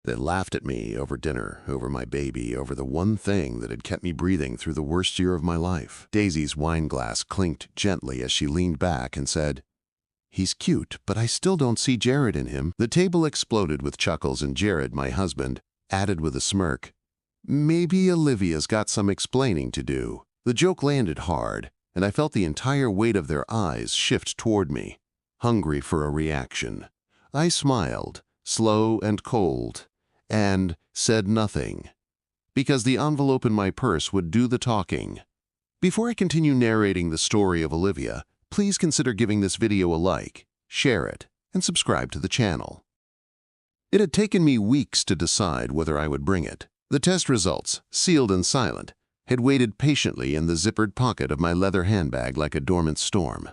They laughed at me over dinner, over my baby, over the one thing that had kept me breathing through the worst year of my life. Daisy's wine glass clinked gently as she leaned back and said, "He's cute, but I still don't see Jared in him." The table exploded with chuckles, and Jared, my husband, added with a smirk, "Maybe Olivia's got some explaining to do." The joke landed hard, and I felt the entire weight of their eyes shift toward me, hungry for a reaction. I smiled, slow and cold, and said nothing, because the envelope in my purse would do the talking. Before I continue narrating the story of Olivia, please consider giving this video a like, share it, and subscribe to the channel. It had taken me weeks to decide whether I would bring it. The test results, sealed and silent, had waited patiently in the zippered pocket of my leather handbag like a dormant storm.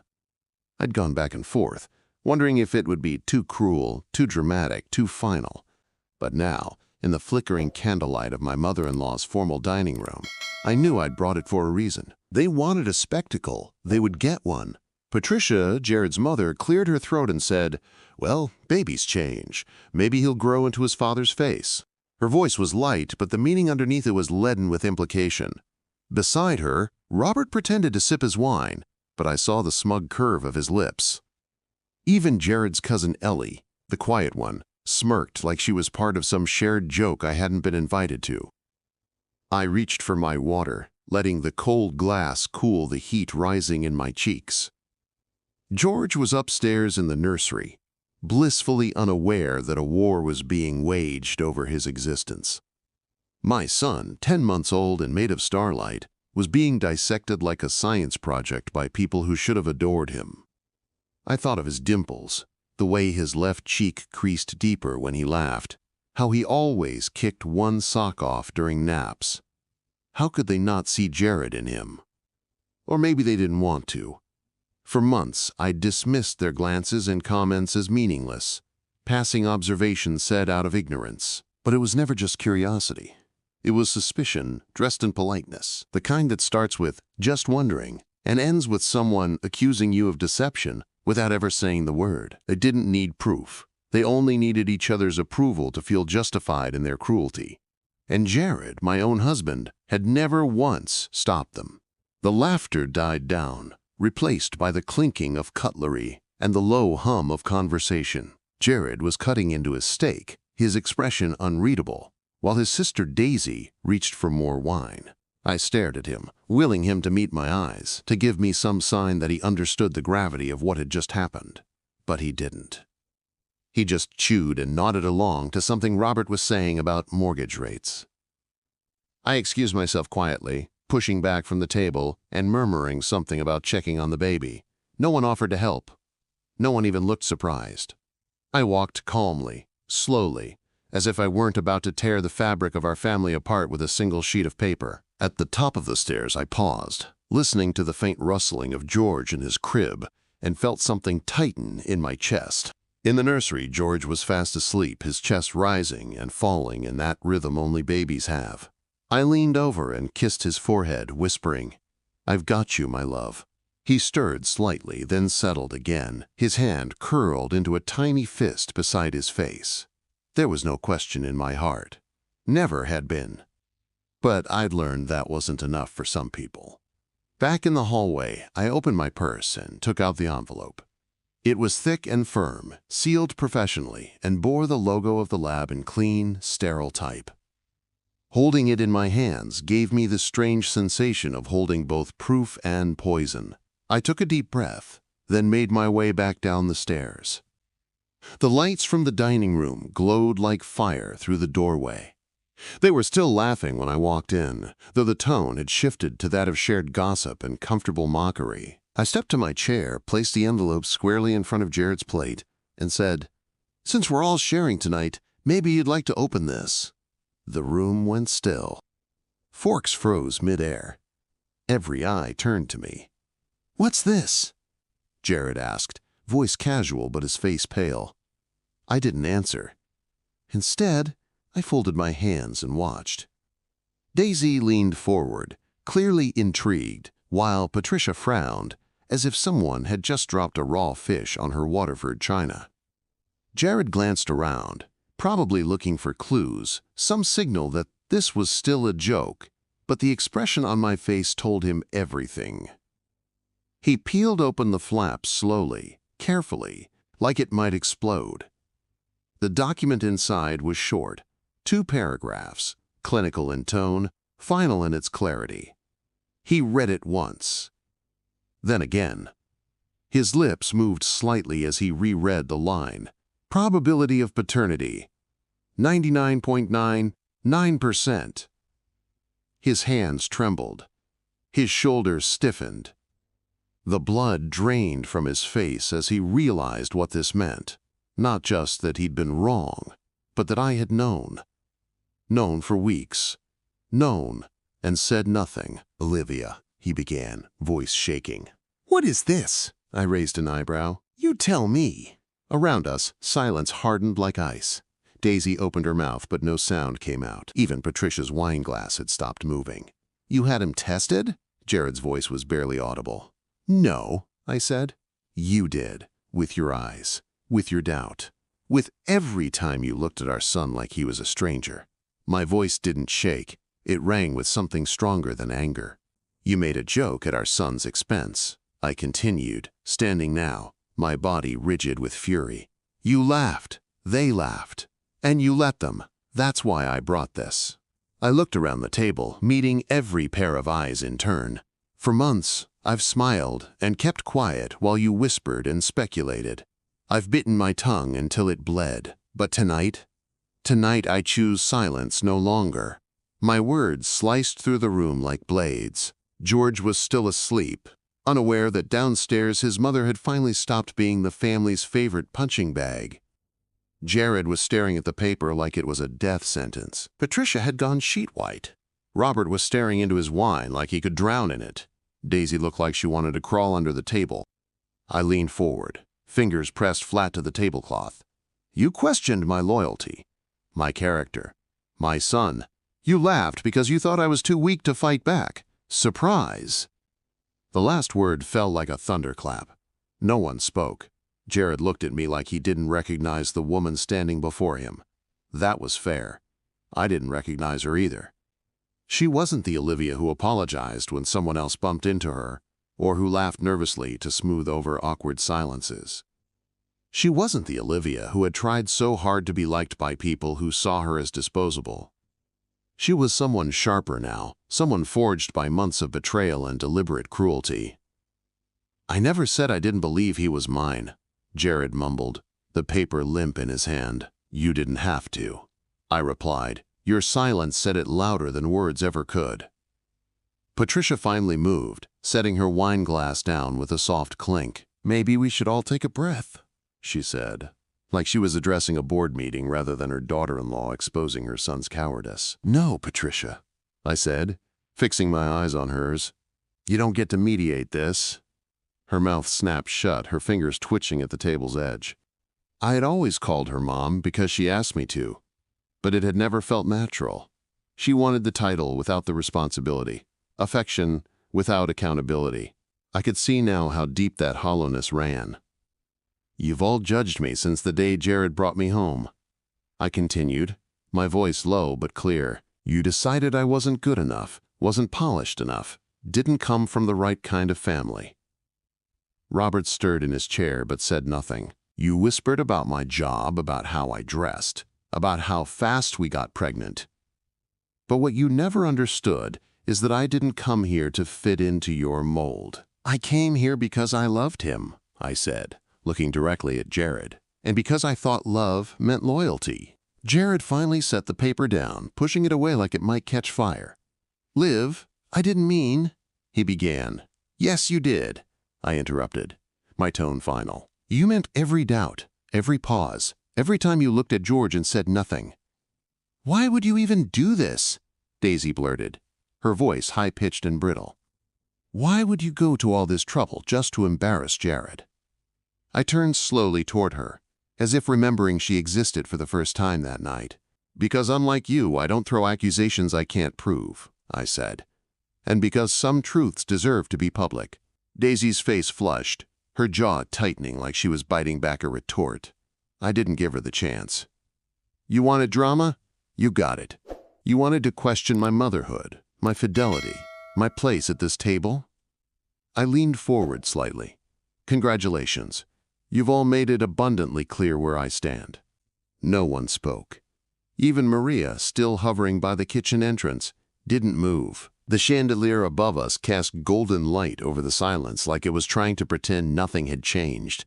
I'd gone back and forth, wondering if it would be too cruel, too dramatic, too final. But now, in the flickering candlelight of my mother-in-law's formal dining room, I knew I'd brought it for a reason. They wanted a spectacle. They would get one. Patricia, Jared's mother, cleared her throat and said, "Well, babies change. Maybe he'll grow into his father's face." Her voice was light, but the meaning underneath it was leaden with implication. Beside her, Robert pretended to sip his wine, but I saw the smug curve of his lips. Even Jared's cousin Ellie, the quiet one, smirked like she was part of some shared joke I hadn't been invited to. I reached for my water, letting the cold glass cool the heat rising in my cheeks. George was upstairs in the nursery, blissfully unaware that a war was being waged over his existence. My son, 10 months old and made of starlight, was being dissected like a science project by people who should have adored him. I thought of his dimples, the way his left cheek creased deeper when he laughed, how he always kicked one sock off during naps. How could they not see Jared in him? Or maybe they didn't want to. For months, I dismissed their glances and comments as meaningless, passing observations said out of ignorance. But it was never just curiosity. It was suspicion dressed in politeness, the kind that starts with "just wondering" and ends with someone accusing you of deception without ever saying the word. They didn't need proof. They only needed each other's approval to feel justified in their cruelty. And Jared, my own husband, had never once stopped them. The laughter died down, replaced by the clinking of cutlery and the low hum of conversation. Jared was cutting into his steak, his expression unreadable, while his sister Daisy reached for more wine. I stared at him, willing him to meet my eyes, to give me some sign that he understood the gravity of what had just happened. But he didn't. He just chewed and nodded along to something Robert was saying about mortgage rates. I excused myself quietly, pushing back from the table and murmuring something about checking on the baby. No one offered to help. No one even looked surprised. I walked calmly, slowly, as if I weren't about to tear the fabric of our family apart with a single sheet of paper. At the top of the stairs, I paused, listening to the faint rustling of George in his crib, and felt something tighten in my chest. In the nursery, George was fast asleep, his chest rising and falling in that rhythm only babies have. I leaned over and kissed his forehead, whispering, "I've got you, my love." He stirred slightly, then settled again, his hand curled into a tiny fist beside his face. There was no question in my heart. Never had been. But I'd learned that wasn't enough for some people. Back in the hallway, I opened my purse and took out the envelope. It was thick and firm, sealed professionally, and bore the logo of the lab in clean, sterile type. Holding it in my hands gave me the strange sensation of holding both proof and poison. I took a deep breath, then made my way back down the stairs. The lights from the dining room glowed like fire through the doorway. They were still laughing when I walked in, though the tone had shifted to that of shared gossip and comfortable mockery. I stepped to my chair, placed the envelope squarely in front of Jared's plate, and said, "Since we're all sharing tonight, maybe you'd like to open this." The room went still. Forks froze midair. Every eye turned to me. "What's this?" Jared asked, voice casual but his face pale. I didn't answer. Instead, I folded my hands and watched. Daisy leaned forward, clearly intrigued, while Patricia frowned, as if someone had just dropped a raw fish on her Waterford china. Jared glanced around, probably looking for clues, some signal that this was still a joke, but the expression on my face told him everything. He peeled open the flap slowly, carefully, like it might explode. The document inside was short, 2 paragraphs, clinical in tone, final in its clarity. He read it once. Then again. His lips moved slightly as he reread the line. Probability of paternity, 99.99%. His hands trembled. His shoulders stiffened. The blood drained from his face as he realized what this meant. Not just that he'd been wrong, but that I had known. Known for weeks. Known, and said nothing. "Olivia," he began, voice shaking. "What is this?" I raised an eyebrow. "You tell me." Around us, silence hardened like ice. Daisy opened her mouth, but no sound came out. Even Patricia's wine glass had stopped moving. "You had him tested?" Jared's voice was barely audible. "No," I said. "You did, with your eyes, with your doubt, with every time you looked at our son like he was a stranger." My voice didn't shake. It rang with something stronger than anger. "You made a joke at our son's expense," I continued, standing now, my body rigid with fury. "You laughed. They laughed. And you let them. That's why I brought this." I looked around the table, meeting every pair of eyes in turn. "For months, I've smiled and kept quiet while you whispered and speculated. I've bitten my tongue until it bled. But tonight I choose silence no longer." My words sliced through the room like blades. George was still asleep, unaware that downstairs his mother had finally stopped being the family's favorite punching bag. Jared was staring at the paper like it was a death sentence. Patricia had gone sheet white. Robert was staring into his wine like he could drown in it. Daisy looked like she wanted to crawl under the table. I leaned forward, fingers pressed flat to the tablecloth. "You questioned my loyalty, my character, my son. You laughed because you thought I was too weak to fight back. Surprise!" The last word fell like a thunderclap. No one spoke. Jared looked at me like he didn't recognize the woman standing before him. That was fair. I didn't recognize her either. She wasn't the Olivia who apologized when someone else bumped into her, or who laughed nervously to smooth over awkward silences. She wasn't the Olivia who had tried so hard to be liked by people who saw her as disposable. She was someone sharper now, someone forged by months of betrayal and deliberate cruelty. "I never said I didn't believe he was mine," Jared mumbled, the paper limp in his hand. "You didn't have to," I replied. Your silence said it louder than words ever could. Patricia finally moved, setting her wine glass down with a soft clink. "Maybe we should all take a breath," she said, like she was addressing a board meeting rather than her daughter-in-law exposing her son's cowardice. "No, Patricia," I said, fixing my eyes on hers. "You don't get to mediate this." Her mouth snapped shut, her fingers twitching at the table's edge. I had always called her Mom because she asked me to, but it had never felt natural. She wanted the title without the responsibility, affection without accountability. I could see now how deep that hollowness ran. "You've all judged me since the day Jared brought me home," I continued, my voice low but clear. "You decided I wasn't good enough, wasn't polished enough, didn't come from the right kind of family." Robert stirred in his chair but said nothing. "You whispered about my job, about how I dressed, about how fast we got pregnant. But what you never understood is that I didn't come here to fit into your mold. I came here because I loved him," I said, looking directly at Jared, "and because I thought love meant loyalty." Jared finally set the paper down, pushing it away like it might catch fire. "Liv, I didn't mean," he began. "Yes, you did," I interrupted, my tone final. "You meant every doubt, every pause, every time you looked at George and said nothing." "Why would you even do this?" Daisy blurted, her voice high-pitched and brittle. "Why would you go to all this trouble just to embarrass Jared?" I turned slowly toward her, as if remembering she existed for the first time that night. "Because unlike you, I don't throw accusations I can't prove," I said. "And because some truths deserve to be public." Daisy's face flushed, her jaw tightening like she was biting back a retort. I didn't give her the chance. You wanted drama? You got it. You wanted to question my motherhood, my fidelity, my place at this table? I leaned forward slightly. Congratulations. You've all made it abundantly clear where I stand. No one spoke. Even Maria, still hovering by the kitchen entrance, didn't move. The chandelier above us cast golden light over the silence like it was trying to pretend nothing had changed.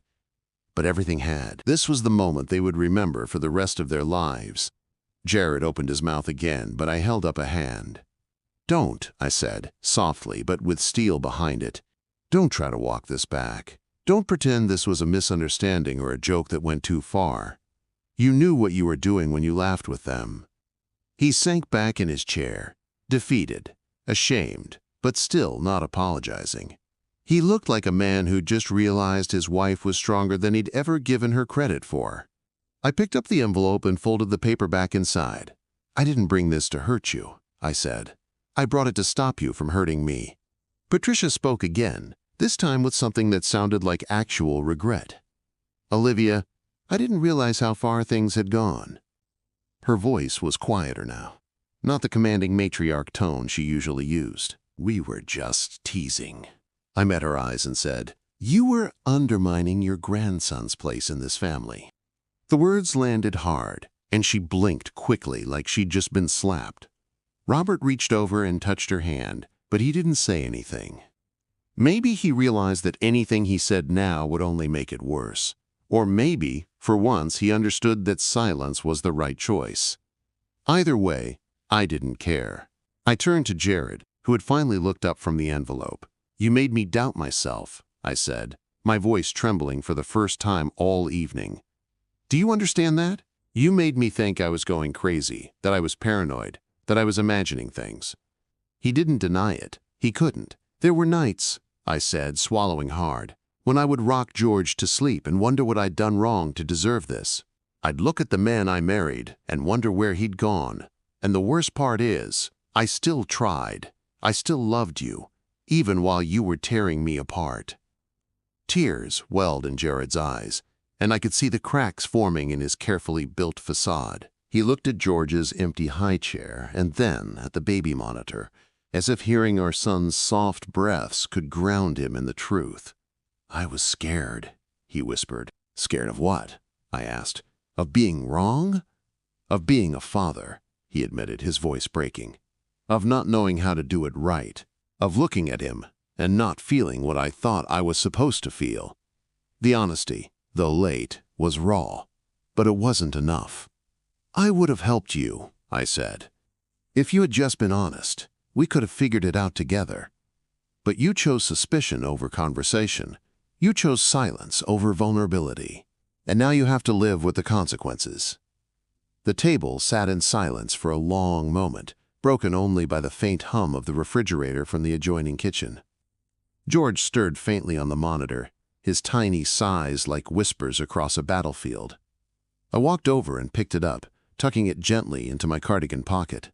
But everything had. This was the moment they would remember for the rest of their lives. Jared opened his mouth again, but I held up a hand. Don't, I said, softly but with steel behind it. Don't try to walk this back. Don't pretend this was a misunderstanding or a joke that went too far. You knew what you were doing when you laughed with them. He sank back in his chair, defeated, ashamed, but still not apologizing. He looked like a man who'd just realized his wife was stronger than he'd ever given her credit for. I picked up the envelope and folded the paper back inside. I didn't bring this to hurt you, I said. I brought it to stop you from hurting me. Patricia spoke again, this time with something that sounded like actual regret. Olivia, I didn't realize how far things had gone. Her voice was quieter now, not the commanding matriarch tone she usually used. We were just teasing. I met her eyes and said, You were undermining your grandson's place in this family. The words landed hard, and she blinked quickly like she'd just been slapped. Robert reached over and touched her hand, but he didn't say anything. Maybe he realized that anything he said now would only make it worse. Or maybe, for once, he understood that silence was the right choice. Either way, I didn't care. I turned to Jared, who had finally looked up from the envelope. You made me doubt myself, I said, my voice trembling for the first time all evening. Do you understand that? You made me think I was going crazy, that I was paranoid, that I was imagining things. He didn't deny it. He couldn't. There were nights, I said, swallowing hard, when I would rock George to sleep and wonder what I'd done wrong to deserve this. I'd look at the man I married and wonder where he'd gone. And the worst part is, I still tried. I still loved you, even while you were tearing me apart. Tears welled in Jared's eyes, and I could see the cracks forming in his carefully built facade. He looked at George's empty high chair and then at the baby monitor, as if hearing our son's soft breaths could ground him in the truth. I was scared, he whispered. Scared of what? I asked. Of being wrong? Of being a father, he admitted, his voice breaking. Of not knowing how to do it right. Of looking at him and not feeling what I thought I was supposed to feel. The honesty, though late, was raw, but it wasn't enough. I would have helped you, I said. If you had just been honest, we could have figured it out together. But you chose suspicion over conversation. You chose silence over vulnerability. And now you have to live with the consequences. The table sat in silence for a long moment, broken only by the faint hum of the refrigerator from the adjoining kitchen. George stirred faintly on the monitor, his tiny sighs like whispers across a battlefield. I walked over and picked it up, tucking it gently into my cardigan pocket.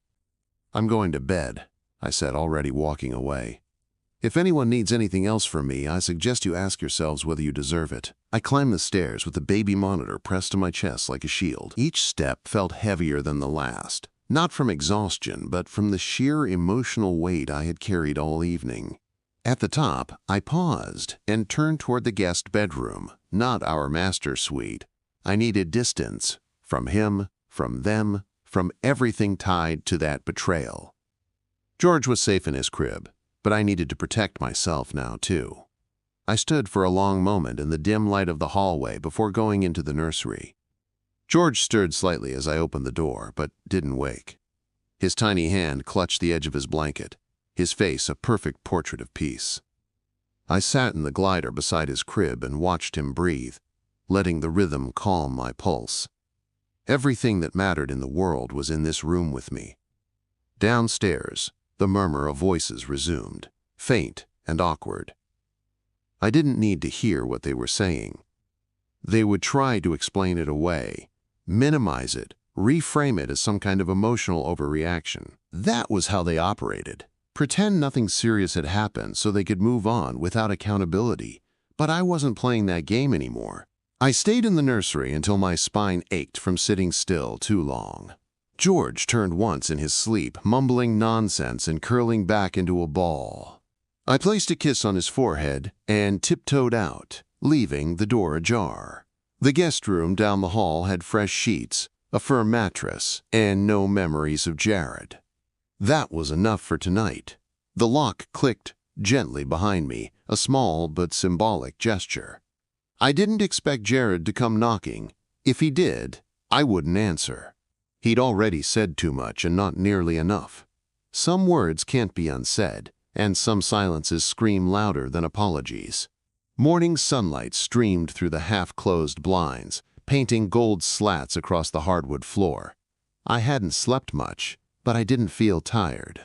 I'm going to bed, I said, already walking away. If anyone needs anything else from me, I suggest you ask yourselves whether you deserve it. I climbed the stairs with the baby monitor pressed to my chest like a shield. Each step felt heavier than the last, not from exhaustion, but from the sheer emotional weight I had carried all evening. At the top, I paused and turned toward the guest bedroom, not our master suite. I needed distance, from him, from them, from everything tied to that betrayal. George was safe in his crib, but I needed to protect myself now, too. I stood for a long moment in the dim light of the hallway before going into the nursery. George stirred slightly as I opened the door, but didn't wake. His tiny hand clutched the edge of his blanket, his face a perfect portrait of peace. I sat in the glider beside his crib and watched him breathe, letting the rhythm calm my pulse. Everything that mattered in the world was in this room with me. Downstairs, the murmur of voices resumed, faint and awkward. I didn't need to hear what they were saying. They would try to explain it away, minimize it, reframe it as some kind of emotional overreaction. That was how they operated. Pretend nothing serious had happened so they could move on without accountability. But I wasn't playing that game anymore. I stayed in the nursery until my spine ached from sitting still too long. George turned once in his sleep, mumbling nonsense and curling back into a ball. I placed a kiss on his forehead and tiptoed out, leaving the door ajar. The guest room down the hall had fresh sheets, a firm mattress, and no memories of Jared. That was enough for tonight. The lock clicked gently behind me, a small but symbolic gesture. I didn't expect Jared to come knocking. If he did, I wouldn't answer. He'd already said too much and not nearly enough. Some words can't be unsaid, and some silences scream louder than apologies. Morning sunlight streamed through the half-closed blinds, painting gold slats across the hardwood floor. I hadn't slept much, but I didn't feel tired.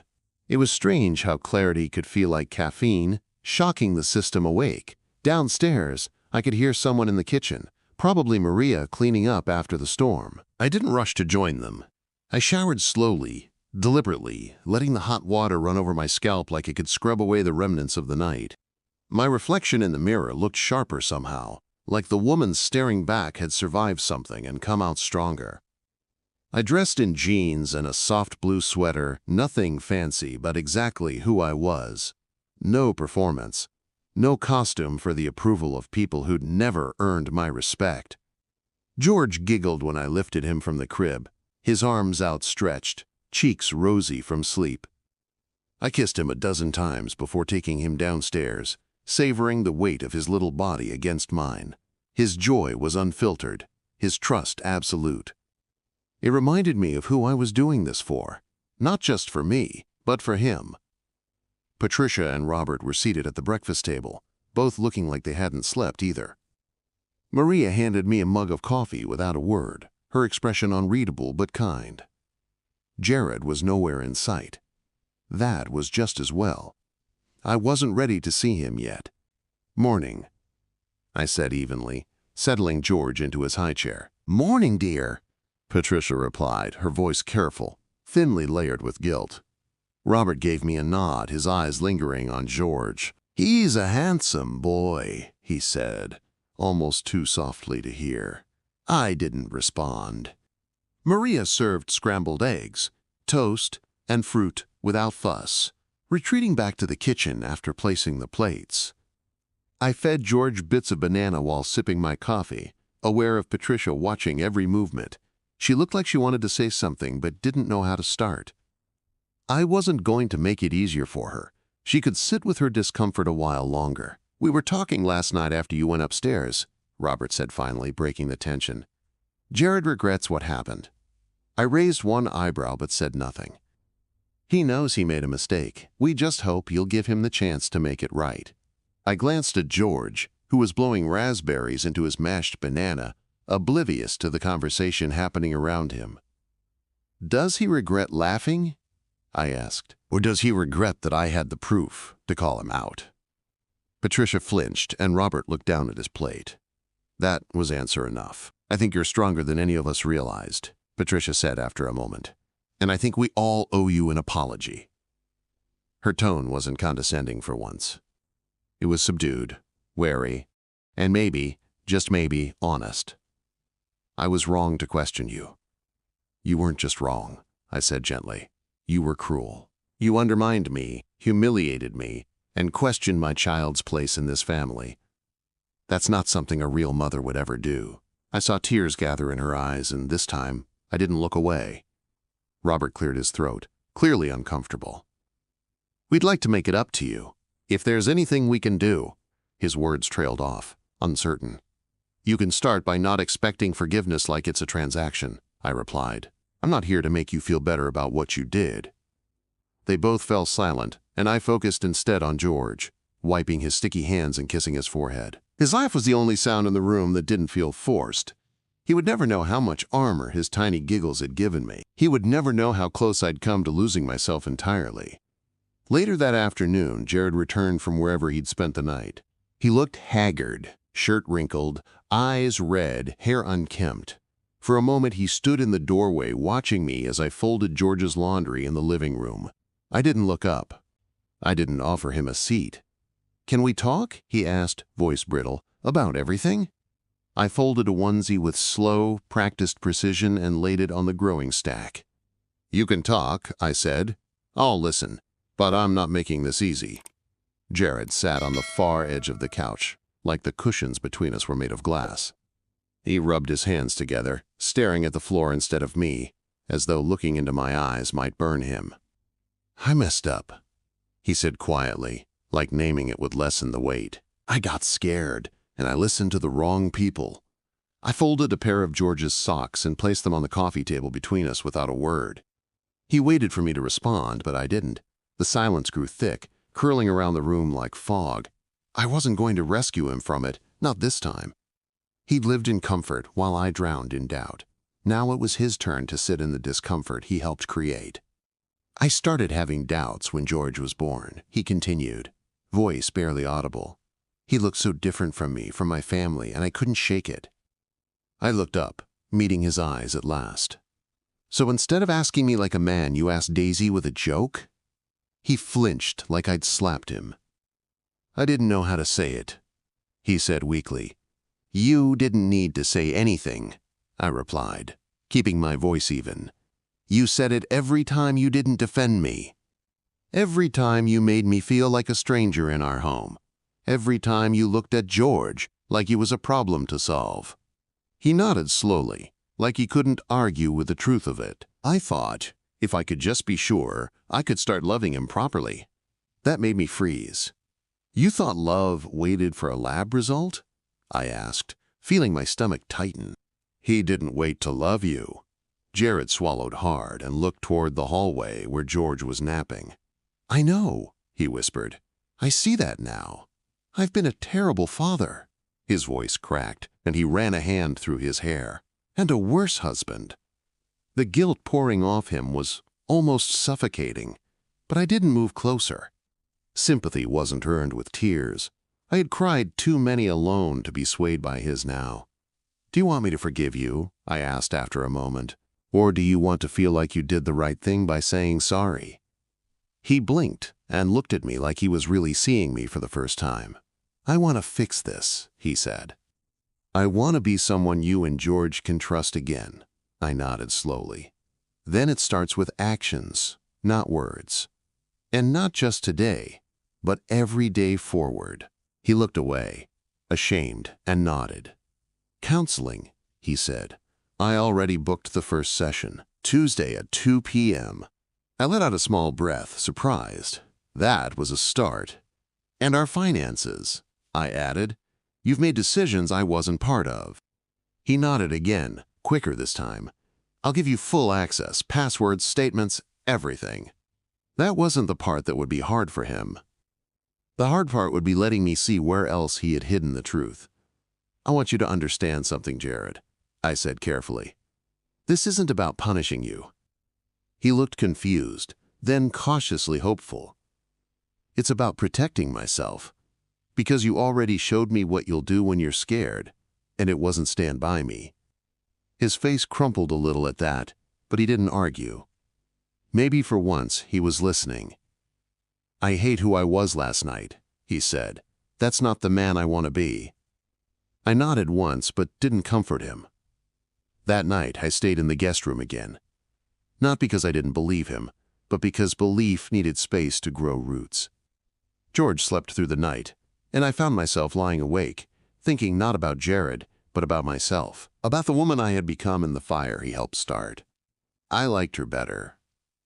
It was strange how clarity could feel like caffeine, shocking the system awake. Downstairs, I could hear someone in the kitchen, probably Maria cleaning up after the storm. I didn't rush to join them. I showered slowly, deliberately, letting the hot water run over my scalp like it could scrub away the remnants of the night. My reflection in the mirror looked sharper somehow, like the woman staring back had survived something and come out stronger. I dressed in jeans and a soft blue sweater, nothing fancy but exactly who I was. No performance. No costume for the approval of people who'd never earned my respect. George giggled when I lifted him from the crib, his arms outstretched, cheeks rosy from sleep. I kissed him a dozen times before taking him downstairs, savoring the weight of his little body against mine. His joy was unfiltered, his trust absolute. It reminded me of who I was doing this for, not just for me, but for him. Patricia and Robert were seated at the breakfast table, both looking like they hadn't slept either. Maria handed me a mug of coffee without a word, her expression unreadable but kind. Jared was nowhere in sight. That was just as well. I wasn't ready to see him yet. "Morning," I said evenly, settling George into his high chair. "Morning, dear," Patricia replied, her voice careful, thinly layered with guilt. Robert gave me a nod, his eyes lingering on George. "He's a handsome boy," he said, almost too softly to hear. I didn't respond. Maria served scrambled eggs, toast, and fruit without fuss, retreating back to the kitchen after placing the plates. I fed George bits of banana while sipping my coffee, aware of Patricia watching every movement. She looked like she wanted to say something but didn't know how to start. I wasn't going to make it easier for her. She could sit with her discomfort a while longer. "We were talking last night after you went upstairs," Robert said finally, breaking the tension. "Jared regrets what happened." I raised one eyebrow but said nothing. "He knows he made a mistake. We just hope you'll give him the chance to make it right." I glanced at George, who was blowing raspberries into his mashed banana, oblivious to the conversation happening around him. "Does he regret laughing?" I asked. "Or does he regret that I had the proof to call him out?" Patricia flinched, and Robert looked down at his plate. "That was answer enough. I think you're stronger than any of us realized," Patricia said after a moment. "And I think we all owe you an apology." Her tone wasn't condescending for once. It was subdued, wary, and maybe, just maybe, honest. "I was wrong to question you." "You weren't just wrong," I said gently. "You were cruel. You undermined me, humiliated me, and questioned my child's place in this family. That's not something a real mother would ever do." I saw tears gather in her eyes, and this time, I didn't look away. Robert cleared his throat, clearly uncomfortable. "We'd like to make it up to you. If there's anything we can do," his words trailed off, uncertain. "You can start by not expecting forgiveness like it's a transaction," I replied. "I'm not here to make you feel better about what you did." They both fell silent, and I focused instead on George, wiping his sticky hands and kissing his forehead. His laugh was the only sound in the room that didn't feel forced. He would never know how much armor his tiny giggles had given me. He would never know how close I'd come to losing myself entirely. Later that afternoon, Jared returned from wherever he'd spent the night. He looked haggard, shirt wrinkled, eyes red, hair unkempt. For a moment he stood in the doorway watching me as I folded George's laundry in the living room. I didn't look up. I didn't offer him a seat. "Can we talk?" he asked, voice brittle. "About everything?" I folded a onesie with slow, practiced precision and laid it on the growing stack. "You can talk," I said. "I'll listen, but I'm not making this easy." Jared sat on the far edge of the couch, like the cushions between us were made of glass. He rubbed his hands together, staring at the floor instead of me, as though looking into my eyes might burn him. "I messed up," he said quietly, like naming it would lessen the weight. "I got scared, and I listened to the wrong people." I folded a pair of George's socks and placed them on the coffee table between us without a word. He waited for me to respond, but I didn't. The silence grew thick, curling around the room like fog. I wasn't going to rescue him from it, not this time. He'd lived in comfort while I drowned in doubt. Now it was his turn to sit in the discomfort he helped create. "I started having doubts when George was born," he continued, voice barely audible. "He looked so different from me, from my family, and I couldn't shake it." I looked up, meeting his eyes at last. "So instead of asking me like a man, you asked Daisy with a joke?" He flinched like I'd slapped him. "I didn't know how to say it," he said weakly. "You didn't need to say anything," I replied, keeping my voice even. "You said it every time you didn't defend me. Every time you made me feel like a stranger in our home. Every time you looked at George like he was a problem to solve." He nodded slowly, like he couldn't argue with the truth of it. I thought, if I could just be sure, I could start loving him properly. That made me freeze. "You thought love waited for a lab result?" I asked, feeling my stomach tighten. "He didn't wait to love you." Jared swallowed hard and looked toward the hallway where George was napping. "I know," he whispered. "I see that now. I've been a terrible father." His voice cracked, and he ran a hand through his hair. "And a worse husband." The guilt pouring off him was almost suffocating, but I didn't move closer. Sympathy wasn't earned with tears. I had cried too many alone to be swayed by his now. "Do you want me to forgive you?" I asked after a moment. "Or do you want to feel like you did the right thing by saying sorry?" He blinked and looked at me like he was really seeing me for the first time. "I want to fix this," he said. "I want to be someone you and George can trust again." I nodded slowly. "Then it starts with actions, not words. And not just today, but every day forward." He looked away, ashamed, and nodded. "Counseling," he said. "I already booked the first session, Tuesday at 2 p.m. I let out a small breath, surprised. That was a start. "And our finances," I added. "You've made decisions I wasn't part of." He nodded again, quicker this time. "I'll give you full access, passwords, statements, everything." That wasn't the part that would be hard for him. The hard part would be letting me see where else he had hidden the truth. "I want you to understand something, Jared," I said carefully. "This isn't about punishing you." He looked confused, then cautiously hopeful. "It's about protecting myself. Because you already showed me what you'll do when you're scared, and it wasn't stand by me." His face crumpled a little at that, but he didn't argue. Maybe for once he was listening. "I hate who I was last night," he said. "That's not the man I want to be." I nodded once, but didn't comfort him. That night I stayed in the guest room again. Not because I didn't believe him, but because belief needed space to grow roots. George slept through the night, and I found myself lying awake, thinking not about Jared, but about myself, about the woman I had become in the fire he helped start. I liked her better.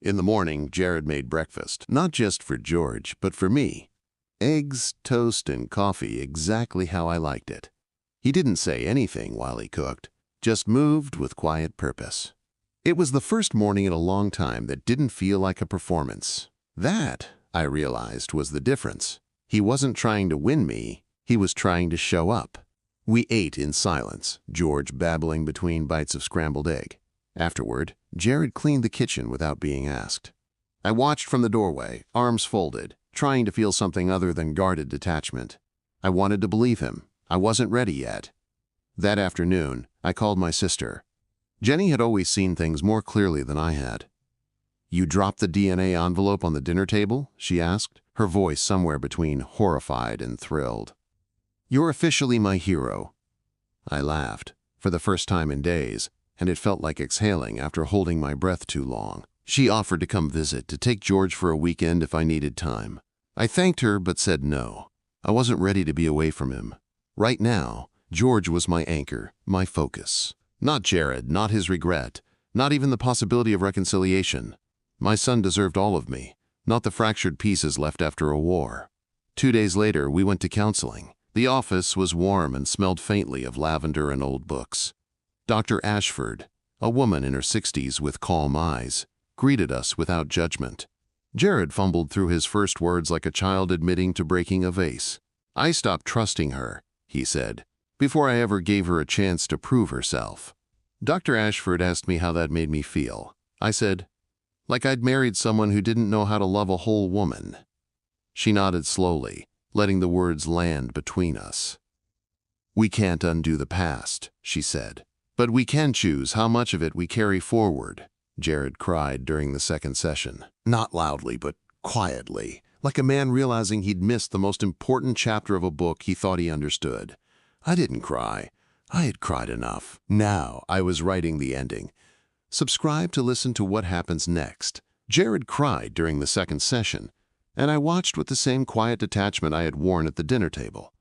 In the morning, Jared made breakfast, not just for George, but for me. Eggs, toast, and coffee exactly how I liked it. He didn't say anything while he cooked, just moved with quiet purpose. It was the first morning in a long time that didn't feel like a performance. That, I realized, was the difference. He wasn't trying to win me, he was trying to show up. We ate in silence, George babbling between bites of scrambled egg. Afterward, Jared cleaned the kitchen without being asked. I watched from the doorway, arms folded, trying to feel something other than guarded detachment. I wanted to believe him. I wasn't ready yet. That afternoon, I called my sister. Jenny had always seen things more clearly than I had. "You dropped the DNA envelope on the dinner table?" she asked, her voice somewhere between horrified and thrilled. "You're officially my hero." I laughed, for the first time in days, and it felt like exhaling after holding my breath too long. She offered to come visit, to take George for a weekend if I needed time. I thanked her but said no. I wasn't ready to be away from him. Right now, George was my anchor, my focus. Not Jared, not his regret, not even the possibility of reconciliation. My son deserved all of me, not the fractured pieces left after a war. 2 days later, we went to counseling. The office was warm and smelled faintly of lavender and old books. Dr. Ashford, a woman in her 60s with calm eyes, greeted us without judgment. Jared fumbled through his first words like a child admitting to breaking a vase. "I stopped trusting her," he said, "before I ever gave her a chance to prove herself." Dr. Ashford asked me how that made me feel. I said, "Like I'd married someone who didn't know how to love a whole woman." She nodded slowly, letting the words land between us. "We can't undo the past," she said, "but we can choose how much of it we carry forward." Jared cried during the second session. Not loudly, but quietly, like a man realizing he'd missed the most important chapter of a book he thought he understood. I didn't cry. I had cried enough. Now I was writing the ending. Subscribe to listen to what happens next. Jared cried during the second session, and I watched with the same quiet detachment I had worn at the dinner table.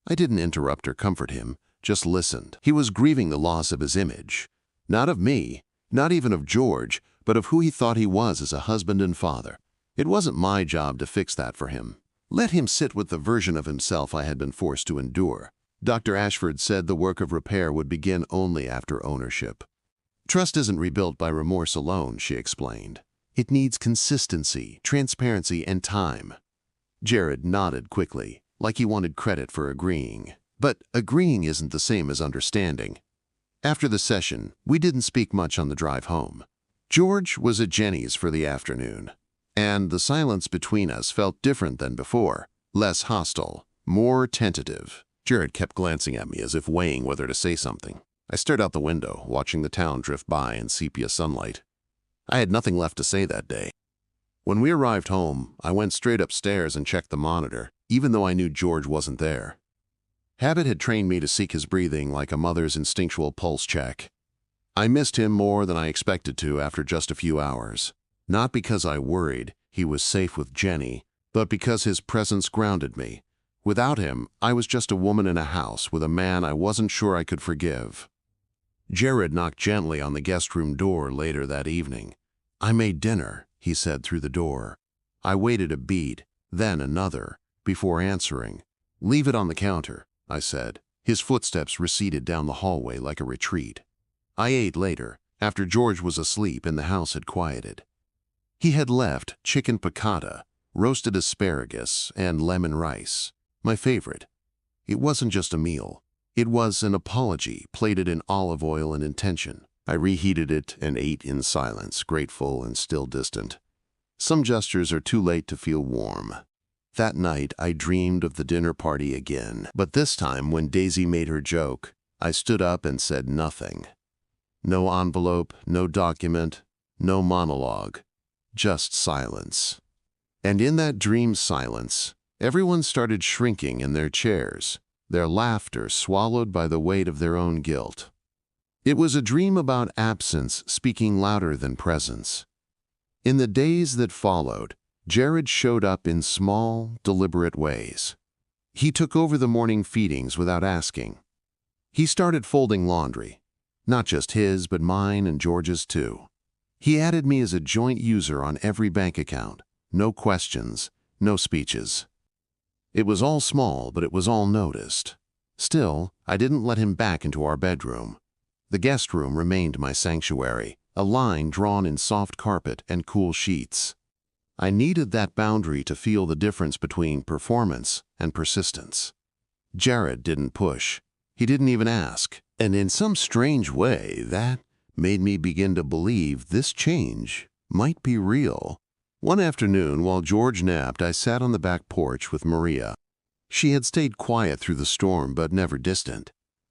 I didn't interrupt or comfort him, just listened. He was grieving the loss of his image. Not of me, not even of George, but of who he thought he was as a husband and father. It wasn't my job to fix that for him. Let him sit with the version of himself I had been forced to endure. Dr. Ashford said the work of repair would begin only after ownership. Trust isn't rebuilt by remorse alone, she explained. It needs consistency, transparency, and time. Jared nodded quickly, like he wanted credit for agreeing. But agreeing isn't the same as understanding. After the session, we didn't speak much on the drive home. George was at Jenny's for the afternoon, and the silence between us felt different than before, less hostile, more tentative. Jared kept glancing at me as if weighing whether to say something. I stared out the window, watching the town drift by in sepia sunlight. I had nothing left to say that day. When we arrived home, I went straight upstairs and checked the monitor, even though I knew George wasn't there. Habit had trained me to seek his breathing like a mother's instinctual pulse check. I missed him more than I expected to after just a few hours. Not because I worried he was safe with Jenny, but because his presence grounded me. Without him, I was just a woman in a house with a man I wasn't sure I could forgive. Jared knocked gently on the guest room door later that evening. "I made dinner," he said through the door. I waited a beat, then another, before answering. "Leave it on the counter," I said. His footsteps receded down the hallway like a retreat. I ate later, after George was asleep and the house had quieted. He had left chicken piccata, roasted asparagus, and lemon rice, my favorite. It wasn't just a meal. It was an apology plated in olive oil and intention. I reheated it and ate in silence, grateful and still distant. Some gestures are too late to feel warm. That night, I dreamed of the dinner party again, but this time when Daisy made her joke, I stood up and said nothing. No envelope, no document, no monologue, just silence. And in that dream silence, everyone started shrinking in their chairs, their laughter swallowed by the weight of their own guilt. It was a dream about absence speaking louder than presence. In the days that followed, Jared showed up in small, deliberate ways. He took over the morning feedings without asking. He started folding laundry, not just his, but mine and George's too. He added me as a joint user on every bank account. No questions, no speeches. It was all small, but it was all noticed. Still, I didn't let him back into our bedroom. The guest room remained my sanctuary, a line drawn in soft carpet and cool sheets. I needed that boundary to feel the difference between performance and persistence. Jared didn't push. He didn't even ask. And in some strange way, that made me begin to believe this change might be real. One afternoon, while George napped, I sat on the back porch with Maria. She had stayed quiet through the storm, but never distant.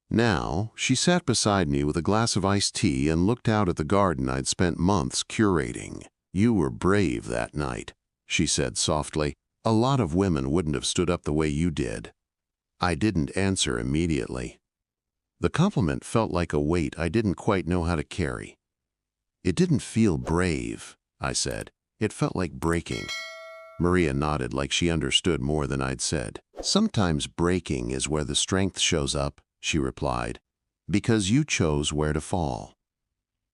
Now, she sat beside me with a glass of iced tea and looked out at the garden I'd spent months curating. "You were brave that night," she said softly. "A lot of women wouldn't have stood up the way you did." I didn't answer immediately. The compliment felt like a weight I didn't quite know how to carry. "It didn't feel brave," I said. "It felt like breaking." Maria nodded like she understood more than I'd said. "Sometimes breaking is where the strength shows up," she replied, "because you chose where to fall."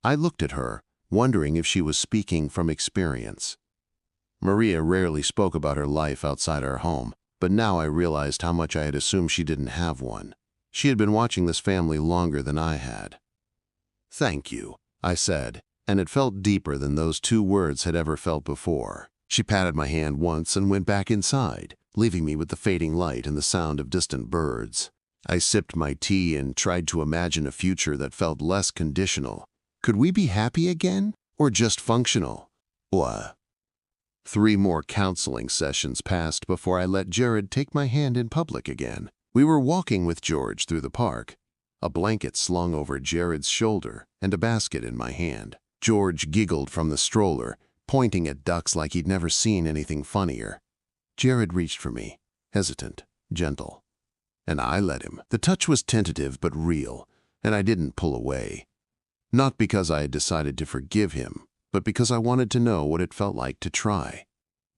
I looked at her, wondering if she was speaking from experience. Maria rarely spoke about her life outside our home, but now I realized how much I had assumed she didn't have one. She had been watching this family longer than I had. "Thank you," I said, and it felt deeper than those 2 words had ever felt before. She patted my hand once and went back inside, leaving me with the fading light and the sound of distant birds. I sipped my tea and tried to imagine a future that felt less conditional. Could we be happy again, or just functional? 3 more counseling sessions passed before I let Jared take my hand in public again. We were walking with George through the park, a blanket slung over Jared's shoulder and a basket in my hand. George giggled from the stroller, pointing at ducks like he'd never seen anything funnier. Jared reached for me, hesitant, gentle, and I let him. The touch was tentative but real, and I didn't pull away. Not because I had decided to forgive him, but because I wanted to know what it felt like to try.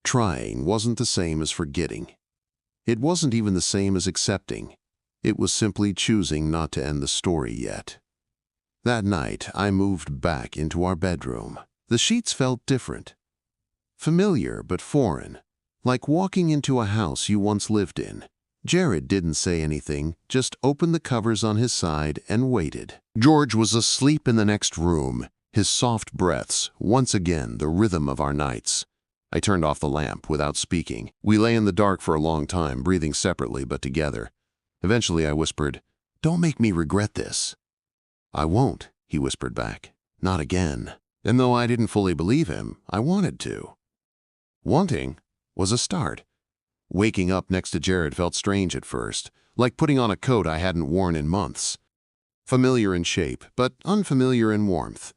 Trying wasn't the same as forgetting. It wasn't even the same as accepting. It was simply choosing not to end the story yet. That night, I moved back into our bedroom. The sheets felt different. Familiar but foreign, like walking into a house you once lived in. Jared didn't say anything, just opened the covers on his side and waited. George was asleep in the next room, his soft breaths, once again the rhythm of our nights. I turned off the lamp without speaking. We lay in the dark for a long time, breathing separately but together. Eventually I whispered, "Don't make me regret this." "I won't," he whispered back. "Not again." And though I didn't fully believe him, I wanted to. Wanting was a start. Waking up next to Jared felt strange at first, like putting on a coat I hadn't worn in months. Familiar in shape, but unfamiliar in warmth.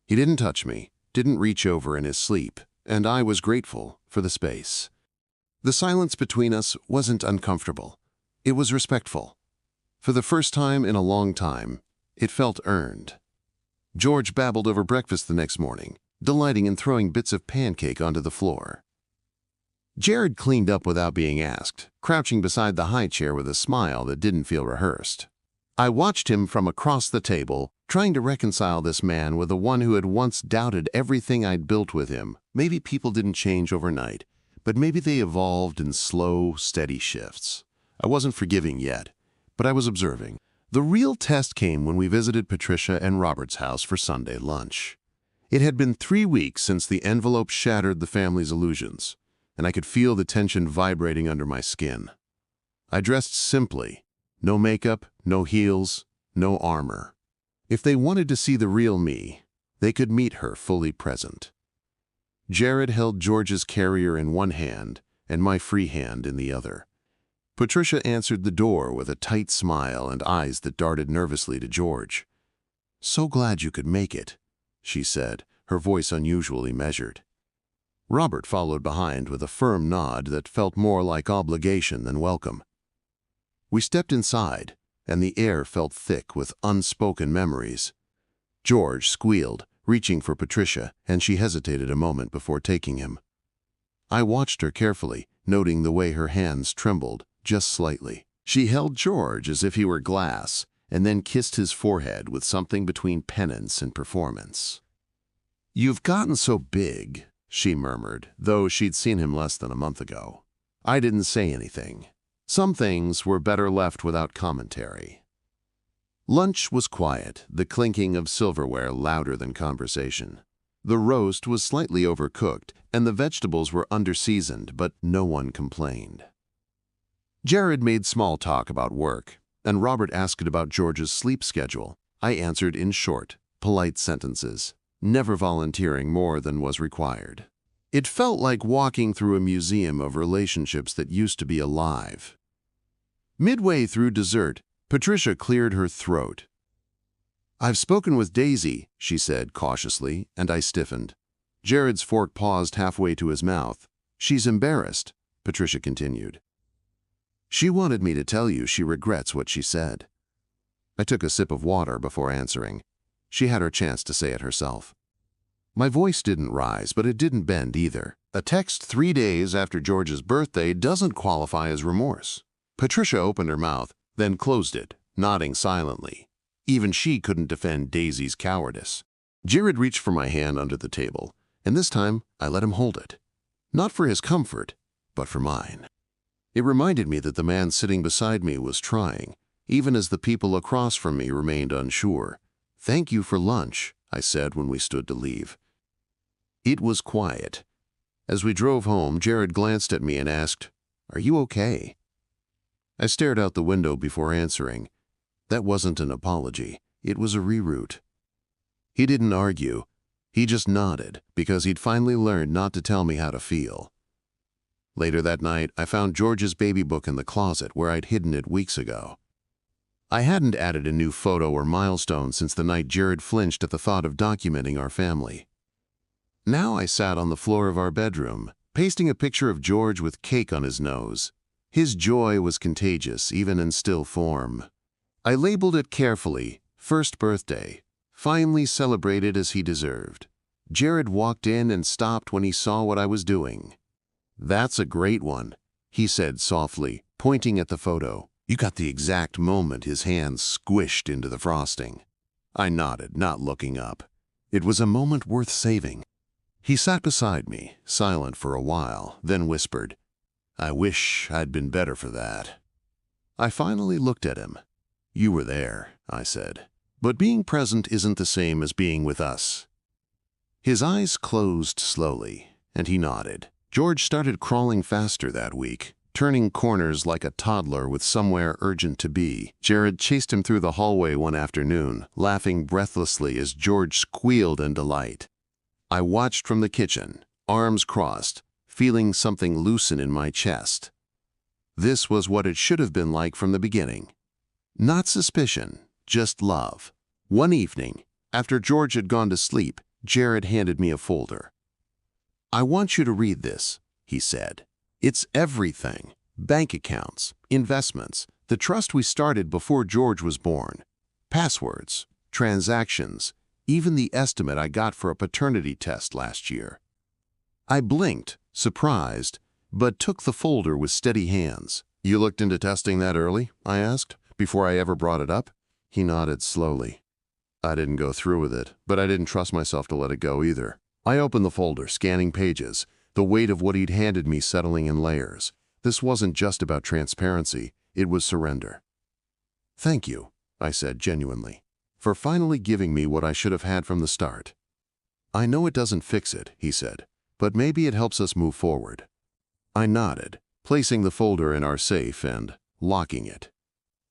He didn't touch me, didn't reach over in his sleep, and I was grateful for the space. The silence between us wasn't uncomfortable. It was respectful. For the first time in a long time, it felt earned. George babbled over breakfast the next morning, delighting in throwing bits of pancake onto the floor. Jared cleaned up without being asked, crouching beside the high chair with a smile that didn't feel rehearsed. I watched him from across the table, trying to reconcile this man with the one who had once doubted everything I'd built with him. Maybe people didn't change overnight, but maybe they evolved in slow, steady shifts. I wasn't forgiving yet, but I was observing. The real test came when we visited Patricia and Robert's house for Sunday lunch. It had been 3 weeks since the envelope shattered the family's illusions, and I could feel the tension vibrating under my skin. I dressed simply. No makeup, no heels, no armor. If they wanted to see the real me, they could meet her fully present. Jared held George's carrier in one hand and my free hand in the other. Patricia answered the door with a tight smile and eyes that darted nervously to George. "So glad you could make it," she said, her voice unusually measured. Robert followed behind with a firm nod that felt more like obligation than welcome. We stepped inside, and the air felt thick with unspoken memories. George squealed, reaching for Patricia, and she hesitated a moment before taking him. I watched her carefully, noting the way her hands trembled, just slightly. She held George as if he were glass, and then kissed his forehead with something between penance and performance. "You've gotten so big," she murmured, though she'd seen him less than a month ago. I didn't say anything. Some things were better left without commentary. Lunch was quiet, the clinking of silverware louder than conversation. The roast was slightly overcooked, and the vegetables were underseasoned, but no one complained. Jared made small talk about work, and Robert asked about George's sleep schedule. I answered in short, polite sentences, never volunteering more than was required. It felt like walking through a museum of relationships that used to be alive. Midway through dessert, Patricia cleared her throat. "I've spoken with Daisy," she said cautiously, and I stiffened. Jared's fork paused halfway to his mouth. "She's embarrassed," Patricia continued. "She wanted me to tell you she regrets what she said." I took a sip of water before answering. She had her chance to say it herself. My voice didn't rise, but it didn't bend either. A text 3 days after George's birthday doesn't qualify as remorse. Patricia opened her mouth, then closed it, nodding silently. Even she couldn't defend Daisy's cowardice. Jared reached for my hand under the table, and this time I let him hold it. Not for his comfort, but for mine. It reminded me that the man sitting beside me was trying, even as the people across from me remained unsure. "Thank you for lunch," I said when we stood to leave. It was quiet. As we drove home, Jared glanced at me and asked, "Are you okay?" I stared out the window before answering. That wasn't an apology. It was a reroute. He didn't argue. He just nodded, because he'd finally learned not to tell me how to feel. Later that night, I found George's baby book in the closet where I'd hidden it weeks ago. I hadn't added a new photo or milestone since the night Jared flinched at the thought of documenting our family. Now I sat on the floor of our bedroom, pasting a picture of George with cake on his nose. His joy was contagious, even in still form. I labeled it carefully, "First birthday," finally celebrated as he deserved. Jared walked in and stopped when he saw what I was doing. "That's a great one," he said softly, pointing at the photo. "You got the exact moment his hands squished into the frosting." I nodded, not looking up. It was a moment worth saving. He sat beside me, silent for a while, then whispered, "I wish I'd been better for that." I finally looked at him. "You were there," I said. "But being present isn't the same as being with us." His eyes closed slowly, and he nodded. George started crawling faster that week, turning corners like a toddler with somewhere urgent to be. Jared chased him through the hallway one afternoon, laughing breathlessly as George squealed in delight. I watched from the kitchen, arms crossed, feeling something loosen in my chest. This was what it should have been like from the beginning. Not suspicion, just love. One evening, after George had gone to sleep, Jared handed me a folder. "I want you to read this," he said. "It's everything. Bank accounts, investments, the trust we started before George was born, passwords, transactions, even the estimate I got for a paternity test last year." I blinked, surprised, but took the folder with steady hands. "You looked into testing that early?" I asked, "before I ever brought it up?" He nodded slowly. "I didn't go through with it, but I didn't trust myself to let it go either." I opened the folder, scanning pages, the weight of what he'd handed me settling in layers. This wasn't just about transparency, it was surrender. "Thank you," I said genuinely, "for finally giving me what I should have had from the start." "I know it doesn't fix it," he said, "but maybe it helps us move forward." I nodded, placing the folder in our safe and locking it.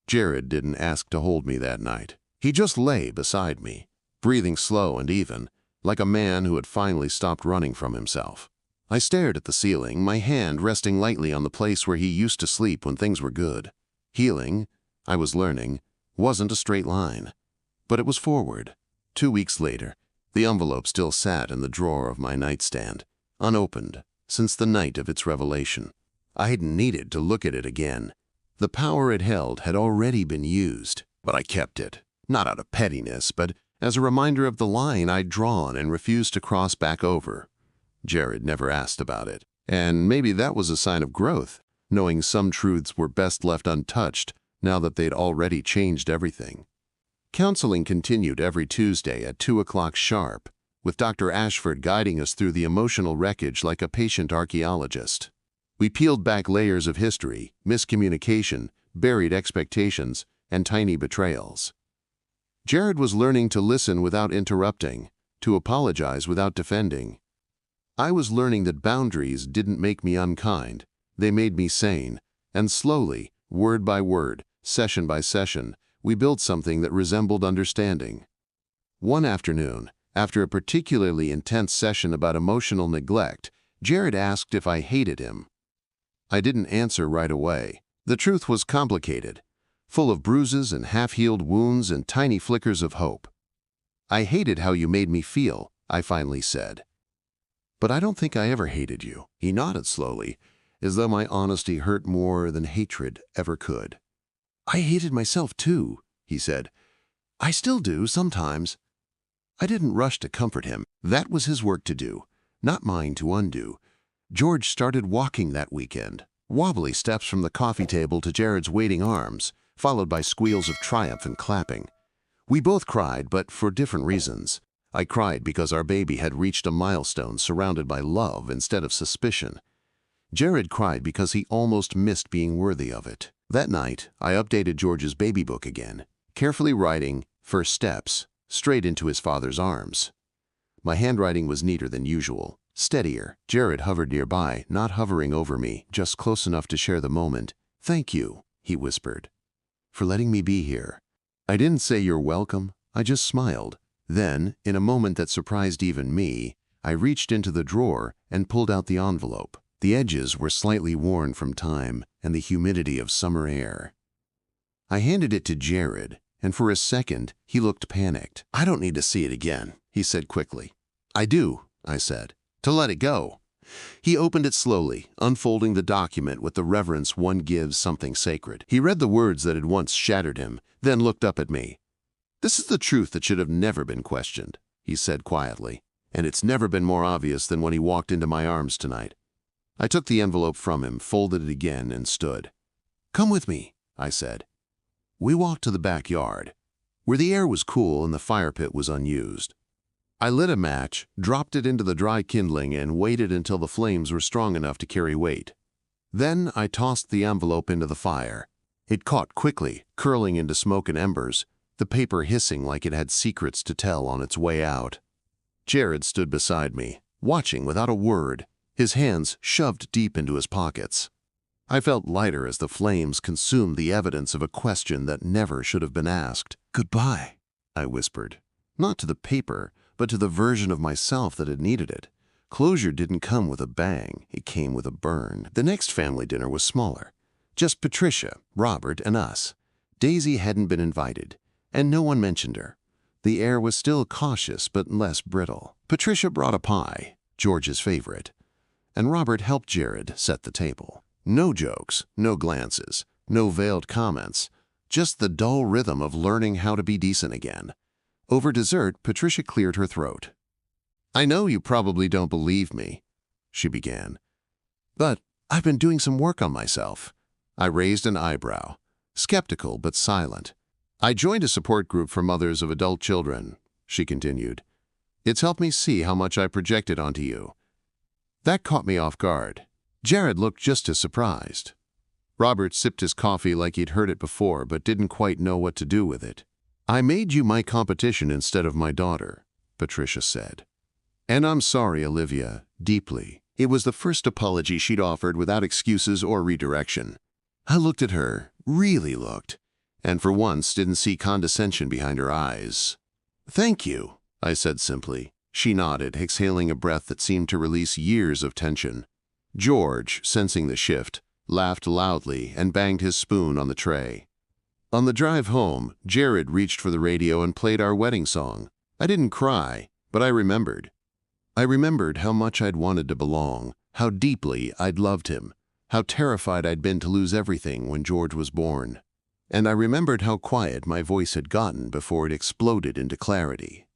Jared didn't ask to hold me that night. He just lay beside me, breathing slow and even, like a man who had finally stopped running from himself. I stared at the ceiling, my hand resting lightly on the place where he used to sleep when things were good. Healing, I was learning, wasn't a straight line, but it was forward. 2 weeks later, the envelope still sat in the drawer of my nightstand, unopened since the night of its revelation. I hadn't needed to look at it again. The power it held had already been used, but I kept it, not out of pettiness, but as a reminder of the line I'd drawn and refused to cross back over. Jared never asked about it, and maybe that was a sign of growth, knowing some truths were best left untouched now that they'd already changed everything. Counseling continued every Tuesday at 2 o'clock sharp, with Dr. Ashford guiding us through the emotional wreckage like a patient archaeologist. We peeled back layers of history, miscommunication, buried expectations, and tiny betrayals. Jared was learning to listen without interrupting, to apologize without defending. I was learning that boundaries didn't make me unkind, they made me sane, and slowly, word by word, session by session, we built something that resembled understanding. One afternoon, after a particularly intense session about emotional neglect, Jared asked if I hated him. I didn't answer right away. The truth was complicated, full of bruises and half-healed wounds and tiny flickers of hope. "I hated how you made me feel," I finally said. "But I don't think I ever hated you." He nodded slowly, as though my honesty hurt more than hatred ever could. "I hated myself too," he said. "I still do, sometimes." I didn't rush to comfort him. That was his work to do, not mine to undo. George started walking that weekend, wobbly steps from the coffee table to Jared's waiting arms, followed by squeals of triumph and clapping. We both cried, but for different reasons. I cried because our baby had reached a milestone surrounded by love instead of suspicion. Jared cried because he almost missed being worthy of it. That night, I updated George's baby book again, carefully writing "first steps" straight into his father's arms. My handwriting was neater than usual, steadier. Jared hovered nearby, not hovering over me, just close enough to share the moment. "Thank you," he whispered, "for letting me be here." I didn't say "you're welcome," I just smiled. Then, in a moment that surprised even me, I reached into the drawer and pulled out the envelope. The edges were slightly worn from time and the humidity of summer air. I handed it to Jared, and for a second, he looked panicked. "I don't need to see it again," he said quickly. "I do," I said, "to let it go." He opened it slowly, unfolding the document with the reverence one gives something sacred. He read the words that had once shattered him, then looked up at me. "This is the truth that should have never been questioned," he said quietly, "and it's never been more obvious than when he walked into my arms tonight." I took the envelope from him, folded it again, and stood. "Come with me," I said. We walked to the backyard, where the air was cool and the fire pit was unused. I lit a match, dropped it into the dry kindling, and waited until the flames were strong enough to carry weight. Then I tossed the envelope into the fire. It caught quickly, curling into smoke and embers, the paper hissing like it had secrets to tell on its way out. Jared stood beside me, watching without a word, his hands shoved deep into his pockets. I felt lighter as the flames consumed the evidence of a question that never should have been asked. "Goodbye," I whispered. Not to the paper, but to the version of myself that had needed it. Closure didn't come with a bang, it came with a burn. The next family dinner was smaller. Just Patricia, Robert, and us. Daisy hadn't been invited, and no one mentioned her. The air was still cautious but less brittle. Patricia brought a pie, George's favorite, and Robert helped Jared set the table. No jokes, no glances, no veiled comments, just the dull rhythm of learning how to be decent again. Over dessert, Patricia cleared her throat. "I know you probably don't believe me," she began, "but I've been doing some work on myself." I raised an eyebrow, skeptical but silent. "I joined a support group for mothers of adult children," she continued. "It's helped me see how much I projected onto you." That caught me off guard. Jared looked just as surprised. Robert sipped his coffee like he'd heard it before but didn't quite know what to do with it. "I made you my competition instead of my daughter," Patricia said. "And I'm sorry, Olivia, deeply." It was the first apology she'd offered without excuses or redirection. I looked at her, really looked, and for once didn't see condescension behind her eyes. "Thank you," I said simply. She nodded, exhaling a breath that seemed to release years of tension. George, sensing the shift, laughed loudly and banged his spoon on the tray. On the drive home, Jared reached for the radio and played our wedding song. I didn't cry, but I remembered. I remembered how much I'd wanted to belong, how deeply I'd loved him, how terrified I'd been to lose everything when George was born. And I remembered how quiet my voice had gotten before it exploded into clarity.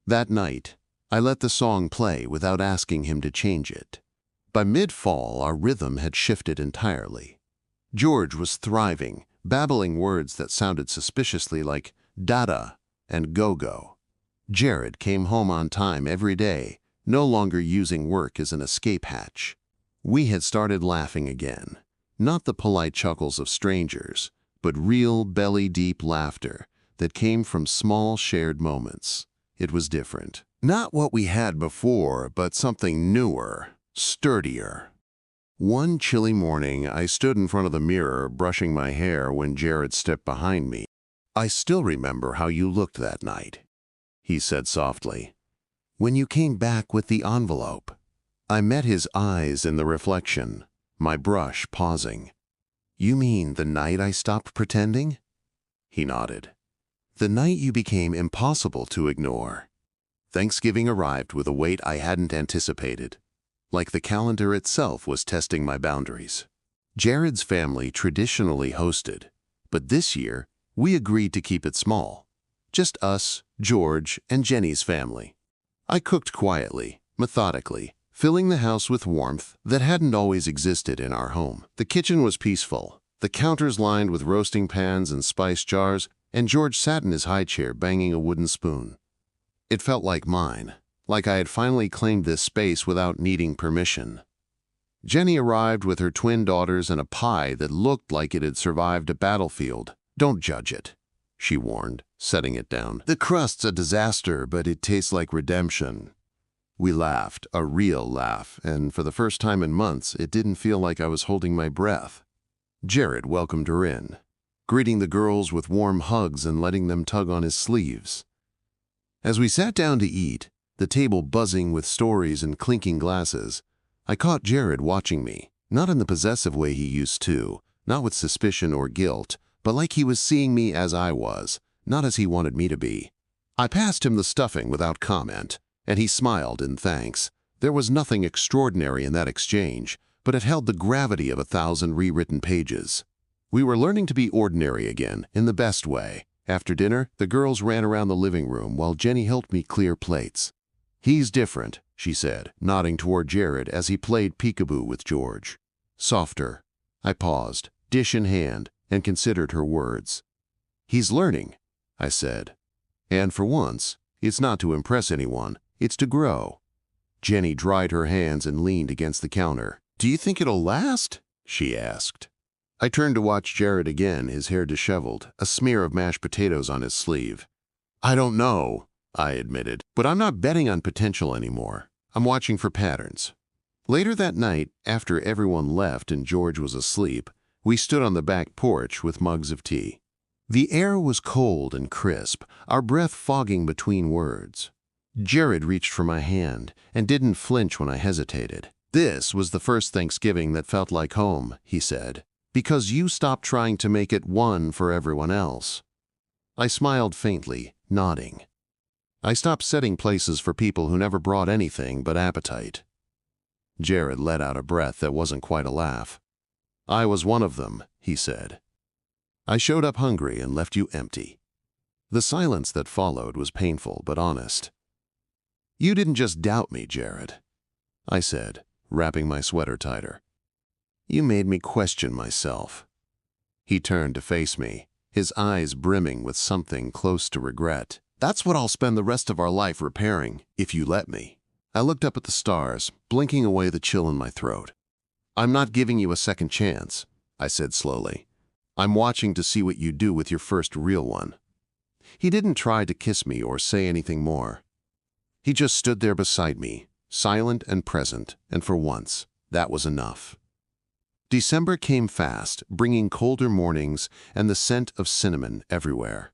That night, I let the song play without asking him to change it. By mid-fall, our rhythm had shifted entirely. George was thriving, babbling words that sounded suspiciously like "dada" and "go-go." Jared came home on time every day, no longer using work as an escape hatch. We had started laughing again, not the polite chuckles of strangers, but real belly-deep laughter that came from small shared moments. It was different. Not what we had before, but something newer, sturdier. One chilly morning, I stood in front of the mirror, brushing my hair when Jared stepped behind me. "I still remember how you looked that night," he said softly, "when you came back with the envelope." I met his eyes in the reflection, my brush pausing. "You mean the night I stopped pretending?" He nodded. "The night you became impossible to ignore." Thanksgiving arrived with a weight I hadn't anticipated, like the calendar itself was testing my boundaries. Jared's family traditionally hosted, but this year We agreed to keep it small. Just us, George, and Jenny's family. I cooked quietly, methodically, filling the house with warmth that hadn't always existed in our home. The kitchen was peaceful, the counters lined with roasting pans and spice jars, and George sat in his high chair banging a wooden spoon. It felt like mine, like I had finally claimed this space without needing permission. Jenny arrived with her twin daughters and a pie that looked like it had survived a battlefield. "Don't judge it," she warned, setting it down. "The crust's a disaster, but it tastes like redemption." We laughed, a real laugh, and for the first time in months, it didn't feel like I was holding my breath. Jared welcomed her in, greeting the girls with warm hugs and letting them tug on his sleeves. As we sat down to eat, the table buzzing with stories and clinking glasses, I caught Jared watching me, not in the possessive way he used to, not with suspicion or guilt, but like he was seeing me as I was, not as he wanted me to be. I passed him the stuffing without comment, and he smiled in thanks. There was nothing extraordinary in that exchange, but it held the gravity of 1,000 rewritten pages. We were learning to be ordinary again, in the best way. After dinner, the girls ran around the living room while Jenny helped me clear plates. "He's different," she said, nodding toward Jared as he played peekaboo with George. "Softer." I paused, dish in hand, and considered her words. "He's learning," I said. "And for once, it's not to impress anyone, it's to grow." Jenny dried her hands and leaned against the counter. "Do you think it'll last?" she asked. I turned to watch Jared again, his hair disheveled, a smear of mashed potatoes on his sleeve. "I don't know," I admitted, "but I'm not betting on potential anymore. I'm watching for patterns." Later that night, after everyone left and George was asleep, we stood on the back porch with mugs of tea. The air was cold and crisp, our breath fogging between words. Jared reached for my hand and didn't flinch when I hesitated. "This was the first Thanksgiving that felt like home," he said, "because you stopped trying to make it one for everyone else." I smiled faintly, nodding. I stopped setting places for people who never brought anything but appetite. Jared let out a breath that wasn't quite a laugh. "I was one of them," he said. "I showed up hungry and left you empty." The silence that followed was painful but honest. "You didn't just doubt me, Jared," I said, wrapping my sweater tighter. "You made me question myself." He turned to face me, his eyes brimming with something close to regret. "That's what I'll spend the rest of our life repairing, if you let me." I looked up at the stars, blinking away the chill in my throat. "I'm not giving you a second chance," I said slowly. "I'm watching to see what you do with your first real one." He didn't try to kiss me or say anything more. He just stood there beside me, silent and present, and for once, that was enough. December came fast, bringing colder mornings and the scent of cinnamon everywhere.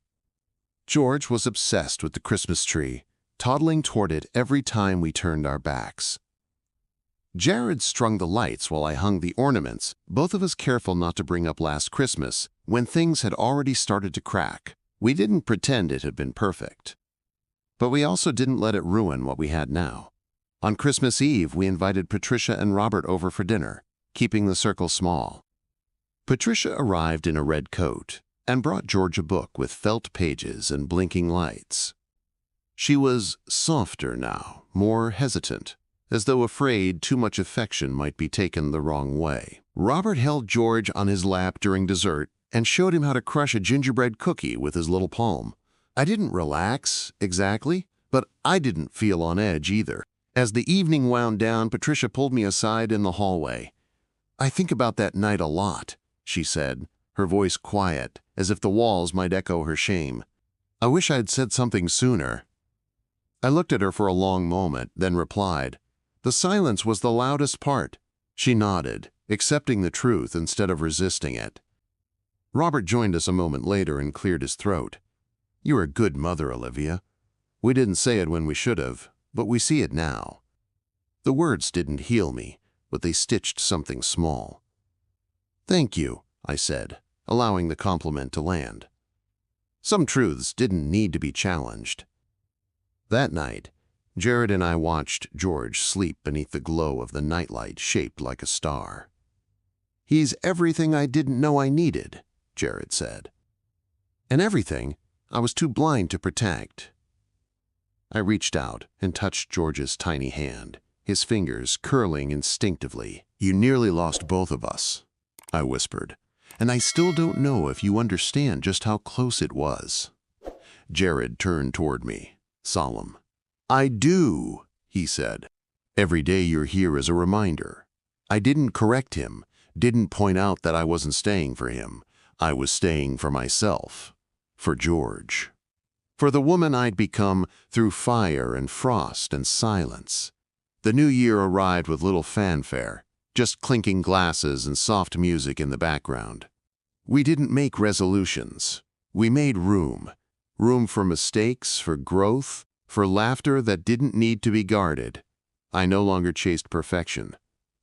George was obsessed with the Christmas tree, toddling toward it every time we turned our backs. Jared strung the lights while I hung the ornaments, both of us careful not to bring up last Christmas, when things had already started to crack. We didn't pretend it had been perfect. But we also didn't let it ruin what we had now. On Christmas Eve, we invited Patricia and Robert over for dinner, keeping the circle small. Patricia arrived in a red coat and brought George a book with felt pages and blinking lights. She was softer now, more hesitant, as though afraid too much affection might be taken the wrong way. Robert held George on his lap during dessert and showed him how to crush a gingerbread cookie with his little palm. I didn't relax, exactly, but I didn't feel on edge either. As the evening wound down, Patricia pulled me aside in the hallway. "I think about that night a lot," she said, her voice quiet, as if the walls might echo her shame. "I wish I had said something sooner." I looked at her for a long moment, then replied. The silence was the loudest part. She nodded, accepting the truth instead of resisting it. Robert joined us a moment later and cleared his throat. "You're a good mother, Olivia. We didn't say it when we should have, but we see it now." The words didn't heal me, but they stitched something small. "Thank you," I said, allowing the compliment to land. Some truths didn't need to be challenged. That night, Jared and I watched George sleep beneath the glow of the nightlight shaped like a star. "He's everything I didn't know I needed," Jared said. And everything I was too blind to protect. I reached out and touched George's tiny hand, his fingers curling instinctively. "You nearly lost both of us," I whispered, "and I still don't know if you understand just how close it was." Jared turned toward me, solemn. "I do," he said. "Every day you're here is a reminder." I didn't correct him, didn't point out that I wasn't staying for him. I was staying for myself, for George, for the woman I'd become through fire and frost and silence. The new year arrived with little fanfare, just clinking glasses and soft music in the background. We didn't make resolutions. We made room. Room for mistakes, for growth, for laughter that didn't need to be guarded. I no longer chased perfection.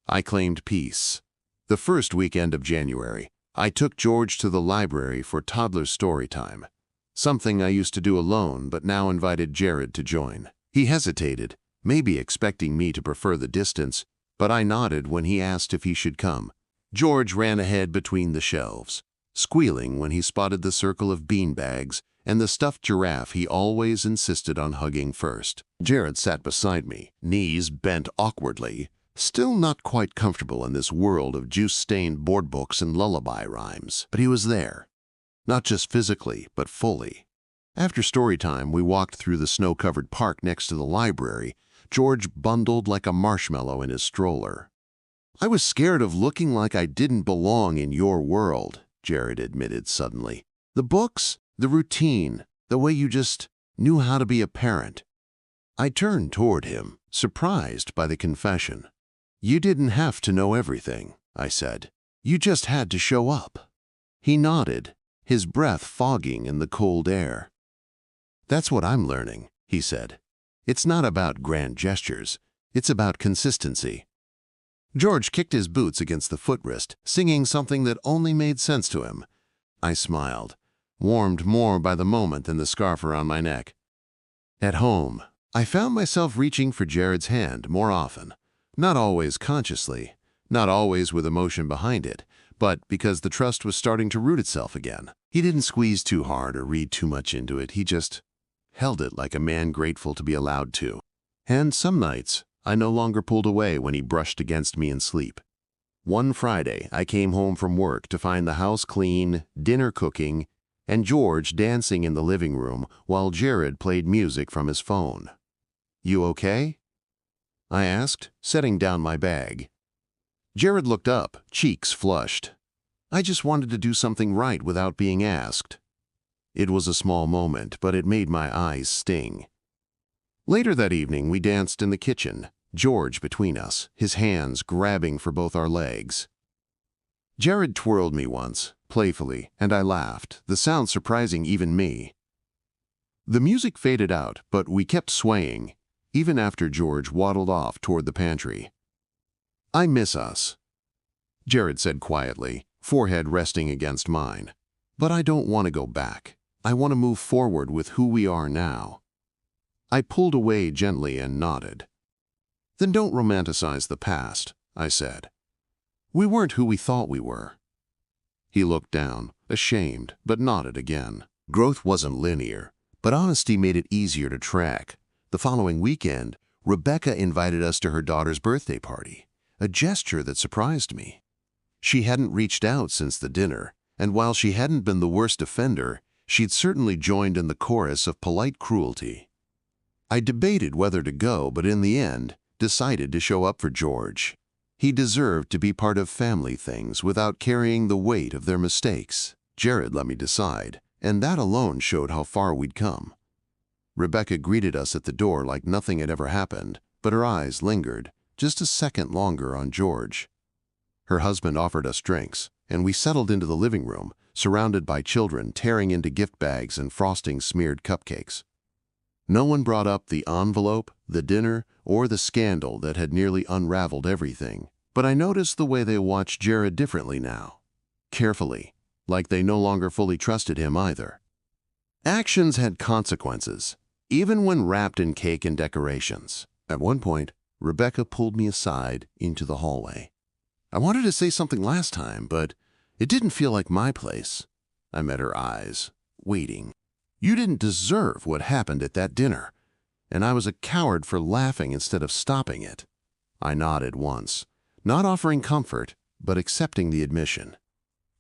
I claimed peace. The first weekend of January, I took George to the library for toddler story time, something I used to do alone but now invited Jared to join. He hesitated, maybe expecting me to prefer the distance, but I nodded when he asked if he should come. George ran ahead between the shelves, squealing when he spotted the circle of beanbags and the stuffed giraffe he always insisted on hugging first. Jared sat beside me, knees bent awkwardly, still not quite comfortable in this world of juice-stained board books and lullaby rhymes. But he was there, not just physically, but fully. After story time, we walked through the snow-covered park next to the library, George bundled like a marshmallow in his stroller. "I was scared of looking like I didn't belong in your world," Jared admitted suddenly. "The books, the routine, the way you just knew how to be a parent." I turned toward him, surprised by the confession. "You didn't have to know everything," I said. "You just had to show up." He nodded, his breath fogging in the cold air. "That's what I'm learning," he said. "It's not about grand gestures. It's about consistency." George kicked his boots against the footrest, singing something that only made sense to him. I smiled, warmed more by the moment than the scarf around my neck. At home, I found myself reaching for Jared's hand more often. Not always consciously, not always with emotion behind it, but because the trust was starting to root itself again. He didn't squeeze too hard or read too much into it. He just held it like a man grateful to be allowed to. And some nights, I no longer pulled away when he brushed against me in sleep. One Friday, I came home from work to find the house clean, dinner cooking, and George dancing in the living room while Jared played music from his phone. "You okay?" I asked, setting down my bag. Jared looked up, cheeks flushed. "I just wanted to do something right without being asked." It was a small moment, but it made my eyes sting. Later that evening, we danced in the kitchen, George between us, his hands grabbing for both our legs. Jared twirled me once, playfully, and I laughed, the sound surprising even me. The music faded out, but we kept swaying, even after George waddled off toward the pantry. "I miss us," Jared said quietly, forehead resting against mine. "But I don't want to go back. I want to move forward with who we are now." I pulled away gently and nodded. "Then don't romanticize the past," I said. "We weren't who we thought we were." He looked down, ashamed, but nodded again. Growth wasn't linear, but honesty made it easier to track. The following weekend, Rebecca invited us to her daughter's birthday party, a gesture that surprised me. She hadn't reached out since the dinner, and while she hadn't been the worst offender, she'd certainly joined in the chorus of polite cruelty. I debated whether to go, but in the end, decided to show up for George. He deserved to be part of family things without carrying the weight of their mistakes. Jared let me decide, and that alone showed how far we'd come. Rebecca greeted us at the door like nothing had ever happened, but her eyes lingered, just a second longer on George. Her husband offered us drinks, and we settled into the living room, surrounded by children tearing into gift bags and frosting-smeared cupcakes. No one brought up the envelope, the dinner, or the scandal that had nearly unraveled everything, but I noticed the way they watched Jared differently now. Carefully, like they no longer fully trusted him either. Actions had consequences, even when wrapped in cake and decorations. At one point, Rebecca pulled me aside into the hallway. "I wanted to say something last time, but it didn't feel like my place." I met her eyes, waiting. You didn't deserve what happened at that dinner, and I was a coward for laughing instead of stopping it." I nodded once, not offering comfort, but accepting the admission.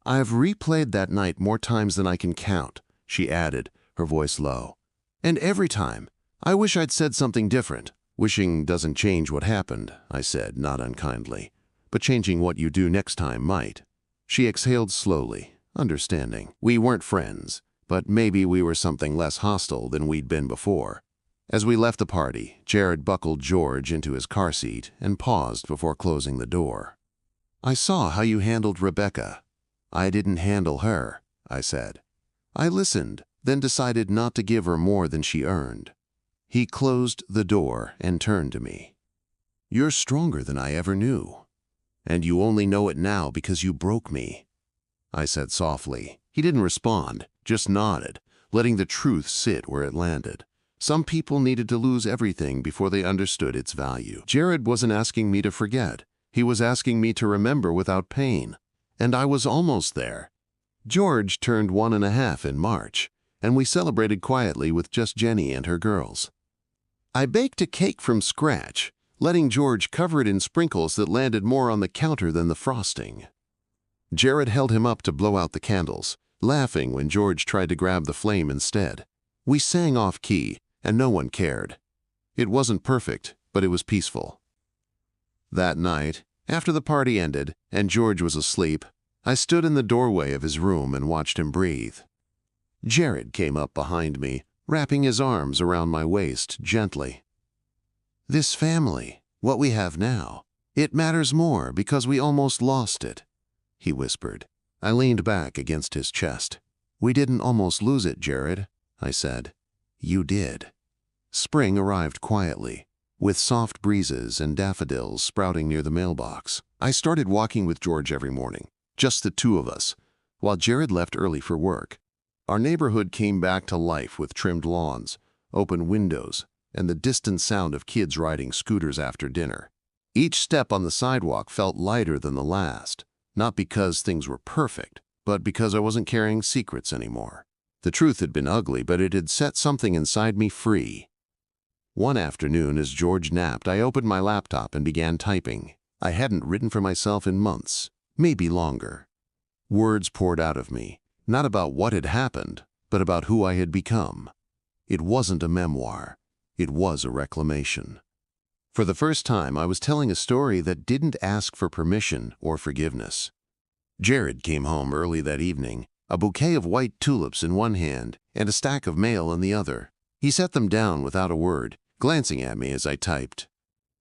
"I've replayed that night more times than I can count," she added, her voice low. "And every time, I wish I'd said something different." "Wishing doesn't change what happened," I said, not unkindly. "But changing what you do next time might." She exhaled slowly, understanding. We weren't friends, but maybe we were something less hostile than we'd been before. As we left the party, Jared buckled George into his car seat and paused before closing the door. "I saw how you handled Rebecca." "I didn't handle her," I said. "I listened, then decided not to give her more than she earned." He closed the door and turned to me. "You're stronger than I ever knew. And you only know it now because you broke me," I said softly. He didn't respond, just nodded, letting the truth sit where it landed. Some people needed to lose everything before they understood its value. Jared wasn't asking me to forget. He was asking me to remember without pain. And I was almost there. George turned 1.5 in March, and we celebrated quietly with just Jenny and her girls. I baked a cake from scratch, letting George cover it in sprinkles that landed more on the counter than the frosting. Jared held him up to blow out the candles, laughing when George tried to grab the flame instead. We sang off-key, and no one cared. It wasn't perfect, but it was peaceful. That night, after the party ended and George was asleep, I stood in the doorway of his room and watched him breathe. Jared came up behind me, wrapping his arms around my waist gently. "This family, what we have now, it matters more because we almost lost it," he whispered. I leaned back against his chest. "We didn't almost lose it, Jared," I said. "You did." Spring arrived quietly, with soft breezes and daffodils sprouting near the mailbox. I started walking with George every morning, just the two of us, while Jared left early for work. Our neighborhood came back to life with trimmed lawns, open windows, and the distant sound of kids riding scooters after dinner. Each step on the sidewalk felt lighter than the last, not because things were perfect, but because I wasn't carrying secrets anymore. The truth had been ugly, but it had set something inside me free. One afternoon, as George napped, I opened my laptop and began typing. I hadn't written for myself in months, maybe longer. Words poured out of me, not about what had happened, but about who I had become. It wasn't a memoir. It was a reclamation. For the first time, I was telling a story that didn't ask for permission or forgiveness. Jared came home early that evening, a bouquet of white tulips in one hand and a stack of mail in the other. He set them down without a word, glancing at me as I typed.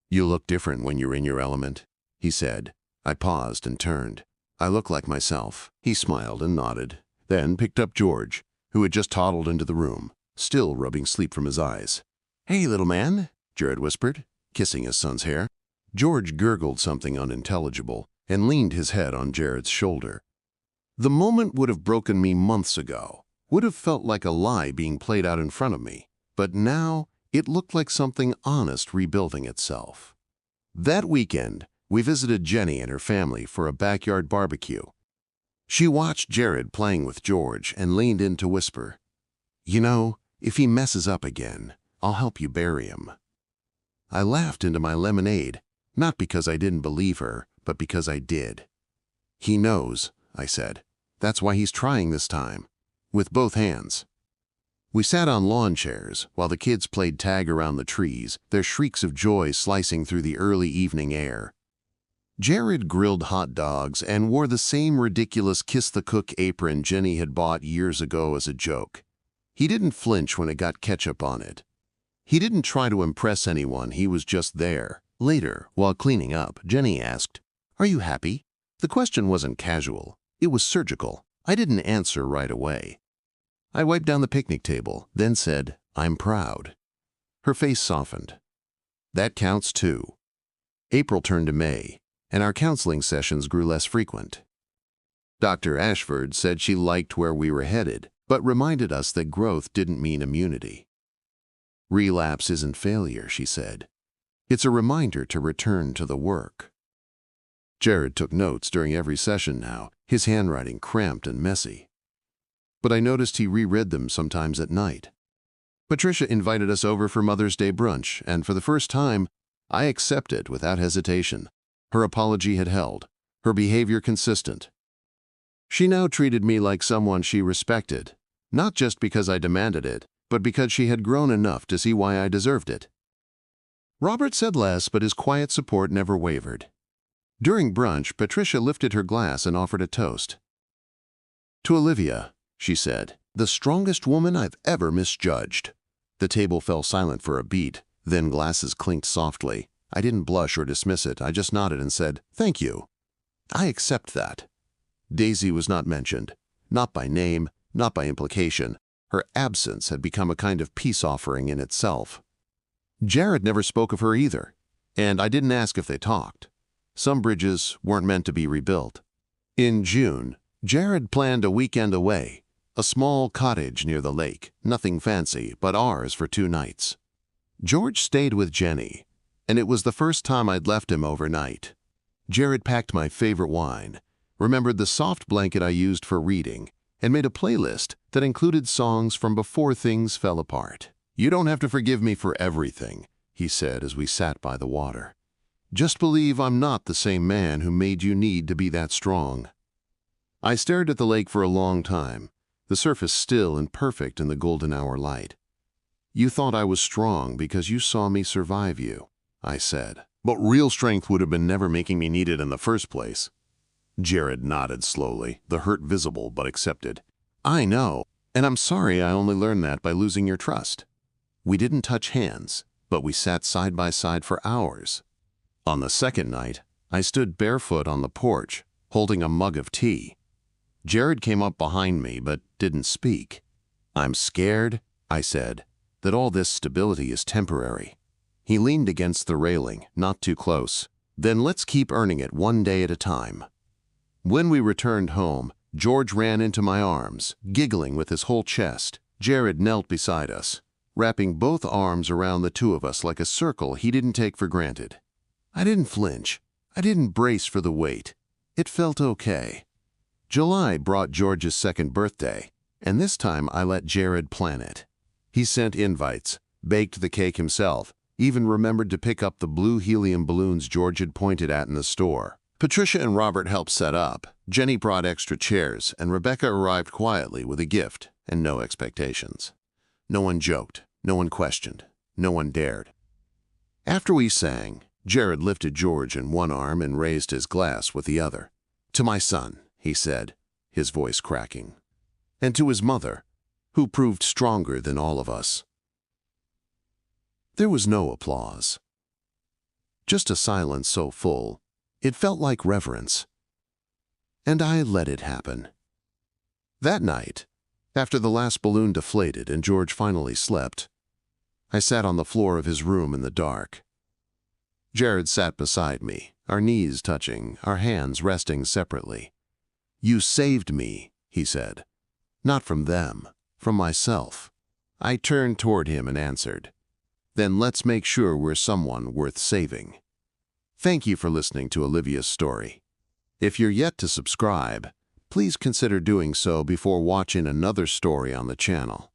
"You look different when you're in your element," he said. I paused and turned. "I look like myself." He smiled and nodded, then picked up George, who had just toddled into the room, still rubbing sleep from his eyes. "Hey, little man," Jared whispered, kissing his son's hair. George gurgled something unintelligible and leaned his head on Jared's shoulder. The moment would have broken me months ago, would have felt like a lie being played out in front of me, but now it looked like something honest rebuilding itself. That weekend, we visited Jenny and her family for a backyard barbecue. She watched Jared playing with George and leaned in to whisper, "You know, if he messes up again, I'll help you bury him." I laughed into my lemonade, not because I didn't believe her, but because I did. "He knows," I said. "That's why he's trying this time, with both hands." We sat on lawn chairs while the kids played tag around the trees, their shrieks of joy slicing through the early evening air. Jared grilled hot dogs and wore the same ridiculous kiss-the-cook apron Jenny had bought years ago as a joke. He didn't flinch when it got ketchup on it. He didn't try to impress anyone, he was just there. Later, while cleaning up, Jenny asked, "Are you happy?" The question wasn't casual, it was surgical. I didn't answer right away. I wiped down the picnic table, then said, "I'm proud." Her face softened. "That counts too." April turned to May, and our counseling sessions grew less frequent. Dr. Ashford said she liked where we were headed, but reminded us that growth didn't mean immunity. "Relapse isn't failure," she said. "It's a reminder to return to the work." Jared took notes during every session now, his handwriting cramped and messy. but I noticed he reread them sometimes at night. Patricia invited us over for Mother's Day brunch, and for the first time, I accepted without hesitation. Her apology had held, her behavior consistent. She now treated me like someone she respected, not just because I demanded it, but because she had grown enough to see why I deserved it. Robert said less, but his quiet support never wavered. During brunch, Patricia lifted her glass and offered a toast. "To Olivia," she said, "the strongest woman I've ever misjudged." The table fell silent for a beat, then glasses clinked softly. I didn't blush or dismiss it, I just nodded and said, "Thank you. I accept that." Daisy was not mentioned, not by name, not by implication. Her absence had become a kind of peace offering in itself. Jared never spoke of her either, and I didn't ask if they talked. Some bridges weren't meant to be rebuilt. In June, Jared planned a weekend away, a small cottage near the lake, nothing fancy, but ours for 2 nights. George stayed with Jenny, and it was the first time I'd left him overnight. Jared packed my favorite wine, remembered the soft blanket I used for reading, and made a playlist that included songs from before things fell apart. "You don't have to forgive me for everything," he said as we sat by the water. "Just believe I'm not the same man who made you need to be that strong." I stared at the lake for a long time, the surface still and perfect in the golden hour light. "You thought I was strong because you saw me survive you," I said. "But real strength would have been never making me need it in the first place." Jared nodded slowly, the hurt visible but accepted. "I know, and I'm sorry I only learned that by losing your trust." We didn't touch hands, but we sat side by side for hours. On the second night, I stood barefoot on the porch, holding a mug of tea. Jared came up behind me but didn't speak. "I'm scared," I said, "that all this stability is temporary." He leaned against the railing, not too close. "Then let's keep earning it one day at a time." When we returned home, George ran into my arms, giggling with his whole chest. Jared knelt beside us, wrapping both arms around the two of us like a circle he didn't take for granted. I didn't flinch. I didn't brace for the weight. It felt okay. July brought George's 2nd birthday, and this time I let Jared plan it. He sent invites, baked the cake himself, even remembered to pick up the blue helium balloons George had pointed at in the store. Patricia and Robert helped set up. Jenny brought extra chairs, and Rebecca arrived quietly with a gift and no expectations. No one joked, no one questioned, no one dared. After we sang, Jared lifted George in one arm and raised his glass with the other. "To my son," he said, his voice cracking, "and to his mother, who proved stronger than all of us." There was no applause. Just a silence so full, it felt like reverence. And I let it happen. That night, after the last balloon deflated and George finally slept, I sat on the floor of his room in the dark. Jared sat beside me, our knees touching, our hands resting separately. "You saved me," he said. "Not from them, from myself." I turned toward him and answered, "Then let's make sure we're someone worth saving." Thank you for listening to Olivia's story. If you're yet to subscribe, please consider doing so before watching another story on the channel.